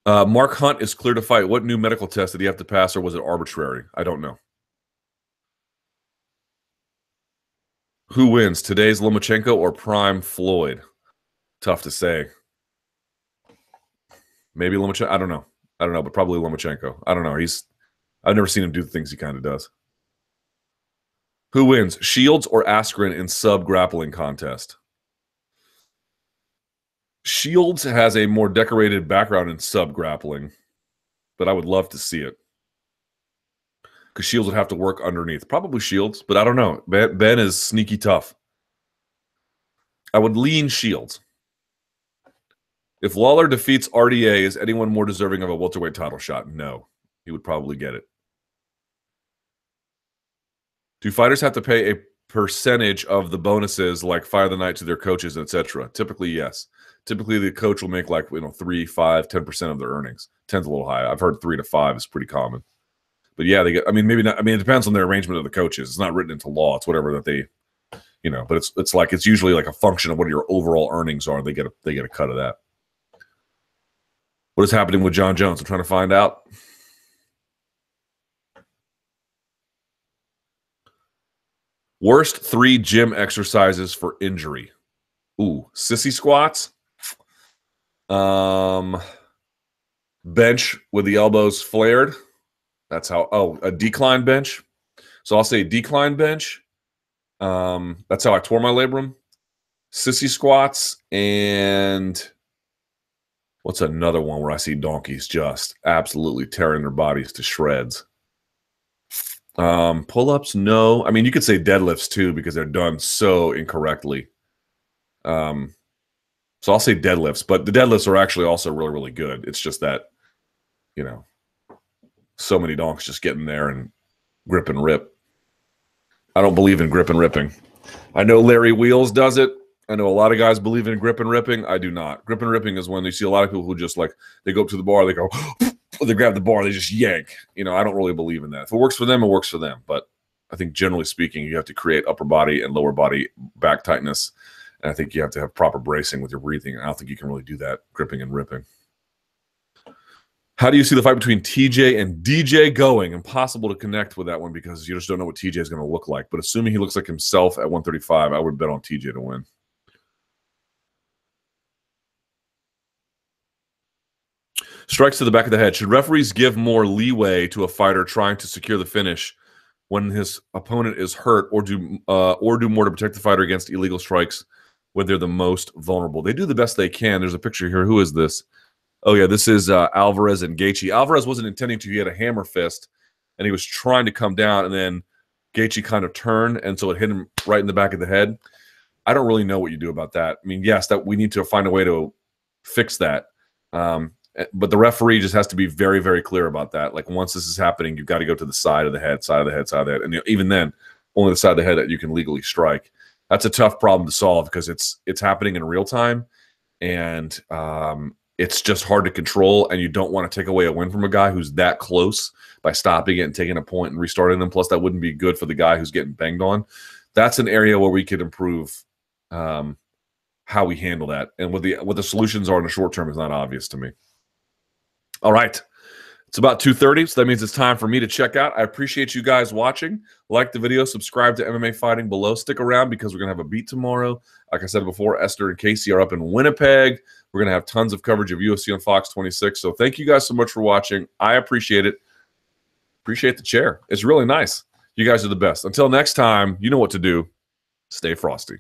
Mark Hunt is clear to fight. What new medical test did he have to pass, or was it arbitrary? I don't know. Who wins, today's Lomachenko or Prime Floyd? Tough to say. Maybe Lomachenko. I don't know, but probably Lomachenko. I don't know. I've never seen him do the things he kind of does. Who wins, Shields or Askren in sub-grappling contest? Shields has a more decorated background in sub-grappling, but I would love to see it. Because Shields would have to work underneath. Probably Shields, but I don't know. Ben is sneaky tough. I would lean Shields. If Lawler defeats RDA, is anyone more deserving of a welterweight title shot? No. He would probably get it. Do fighters have to pay a percentage of the bonuses like Fire the Night to their coaches, etc.? Typically, yes. Typically, the coach will make 3, 5, 10% of their earnings. 10's a little high. I've heard 3 to 5 is pretty common. But yeah, they get. I mean, maybe not. I mean, it depends on their arrangement of the coaches. It's not written into law. It's whatever that they, But it's usually like a function of what your overall earnings are. They get a cut of that. What is happening with John Jones? I'm trying to find out. Worst 3 gym exercises for injury. Ooh, sissy squats. Bench with the elbows flared. That's how, oh, a decline bench. So I'll say decline bench. That's how I tore my labrum. Sissy squats, and what's another one where I see donkeys just absolutely tearing their bodies to shreds? Pull-ups, no. I mean, you could say deadlifts too because they're done so incorrectly. So I'll say deadlifts, but the deadlifts are actually also really, really good. It's just that, you know, so many donks just get in there and grip and rip. I don't believe in grip and ripping. I know Larry Wheels does it. I know a lot of guys believe in grip and ripping. I do not. Grip and ripping is when you see a lot of people who just like, they go up to the bar, they go, they grab the bar, they just yank. You know, I don't really believe in that. If it works for them, it works for them. But I think generally speaking, you have to create upper body and lower body back tightness. And I think you have to have proper bracing with your breathing. I don't think you can really do that gripping and ripping. How do you see the fight between TJ and DJ going? Impossible to connect with that one because you just don't know what TJ is going to look like. But assuming he looks like himself at 135, I would bet on TJ to win. Strikes to the back of the head. Should referees give more leeway to a fighter trying to secure the finish when his opponent is hurt, or do more to protect the fighter against illegal strikes when they're the most vulnerable? They do the best they can. There's a picture here. Who is this? Oh, yeah, this is Alvarez and Gaethje. Alvarez wasn't intending to. He had a hammer fist, and he was trying to come down, and then Gaethje kind of turned, and so it hit him right in the back of the head. I don't really know what you do about that. I mean, yes, that we need to find a way to fix that. But the referee just has to be very, very clear about that. Like, once this is happening, you've got to go to the side of the head, side of the head, side of the head. And even then, only the side of the head that you can legally strike. That's a tough problem to solve because it's happening in real time. And it's just hard to control. And you don't want to take away a win from a guy who's that close by stopping it and taking a point and restarting them. Plus, that wouldn't be good for the guy who's getting banged on. That's an area where we could improve how we handle that. And what the solutions are in the short term is not obvious to me. All right. It's about 2:30, so that means it's time for me to check out. I appreciate you guys watching. Like the video, subscribe to MMA Fighting below. Stick around because we're going to have a beat tomorrow. Like I said before, Esther and Casey are up in Winnipeg. We're going to have tons of coverage of UFC on Fox 26. So thank you guys so much for watching. I appreciate it. Appreciate the chair. It's really nice. You guys are the best. Until next time, you know what to do. Stay frosty.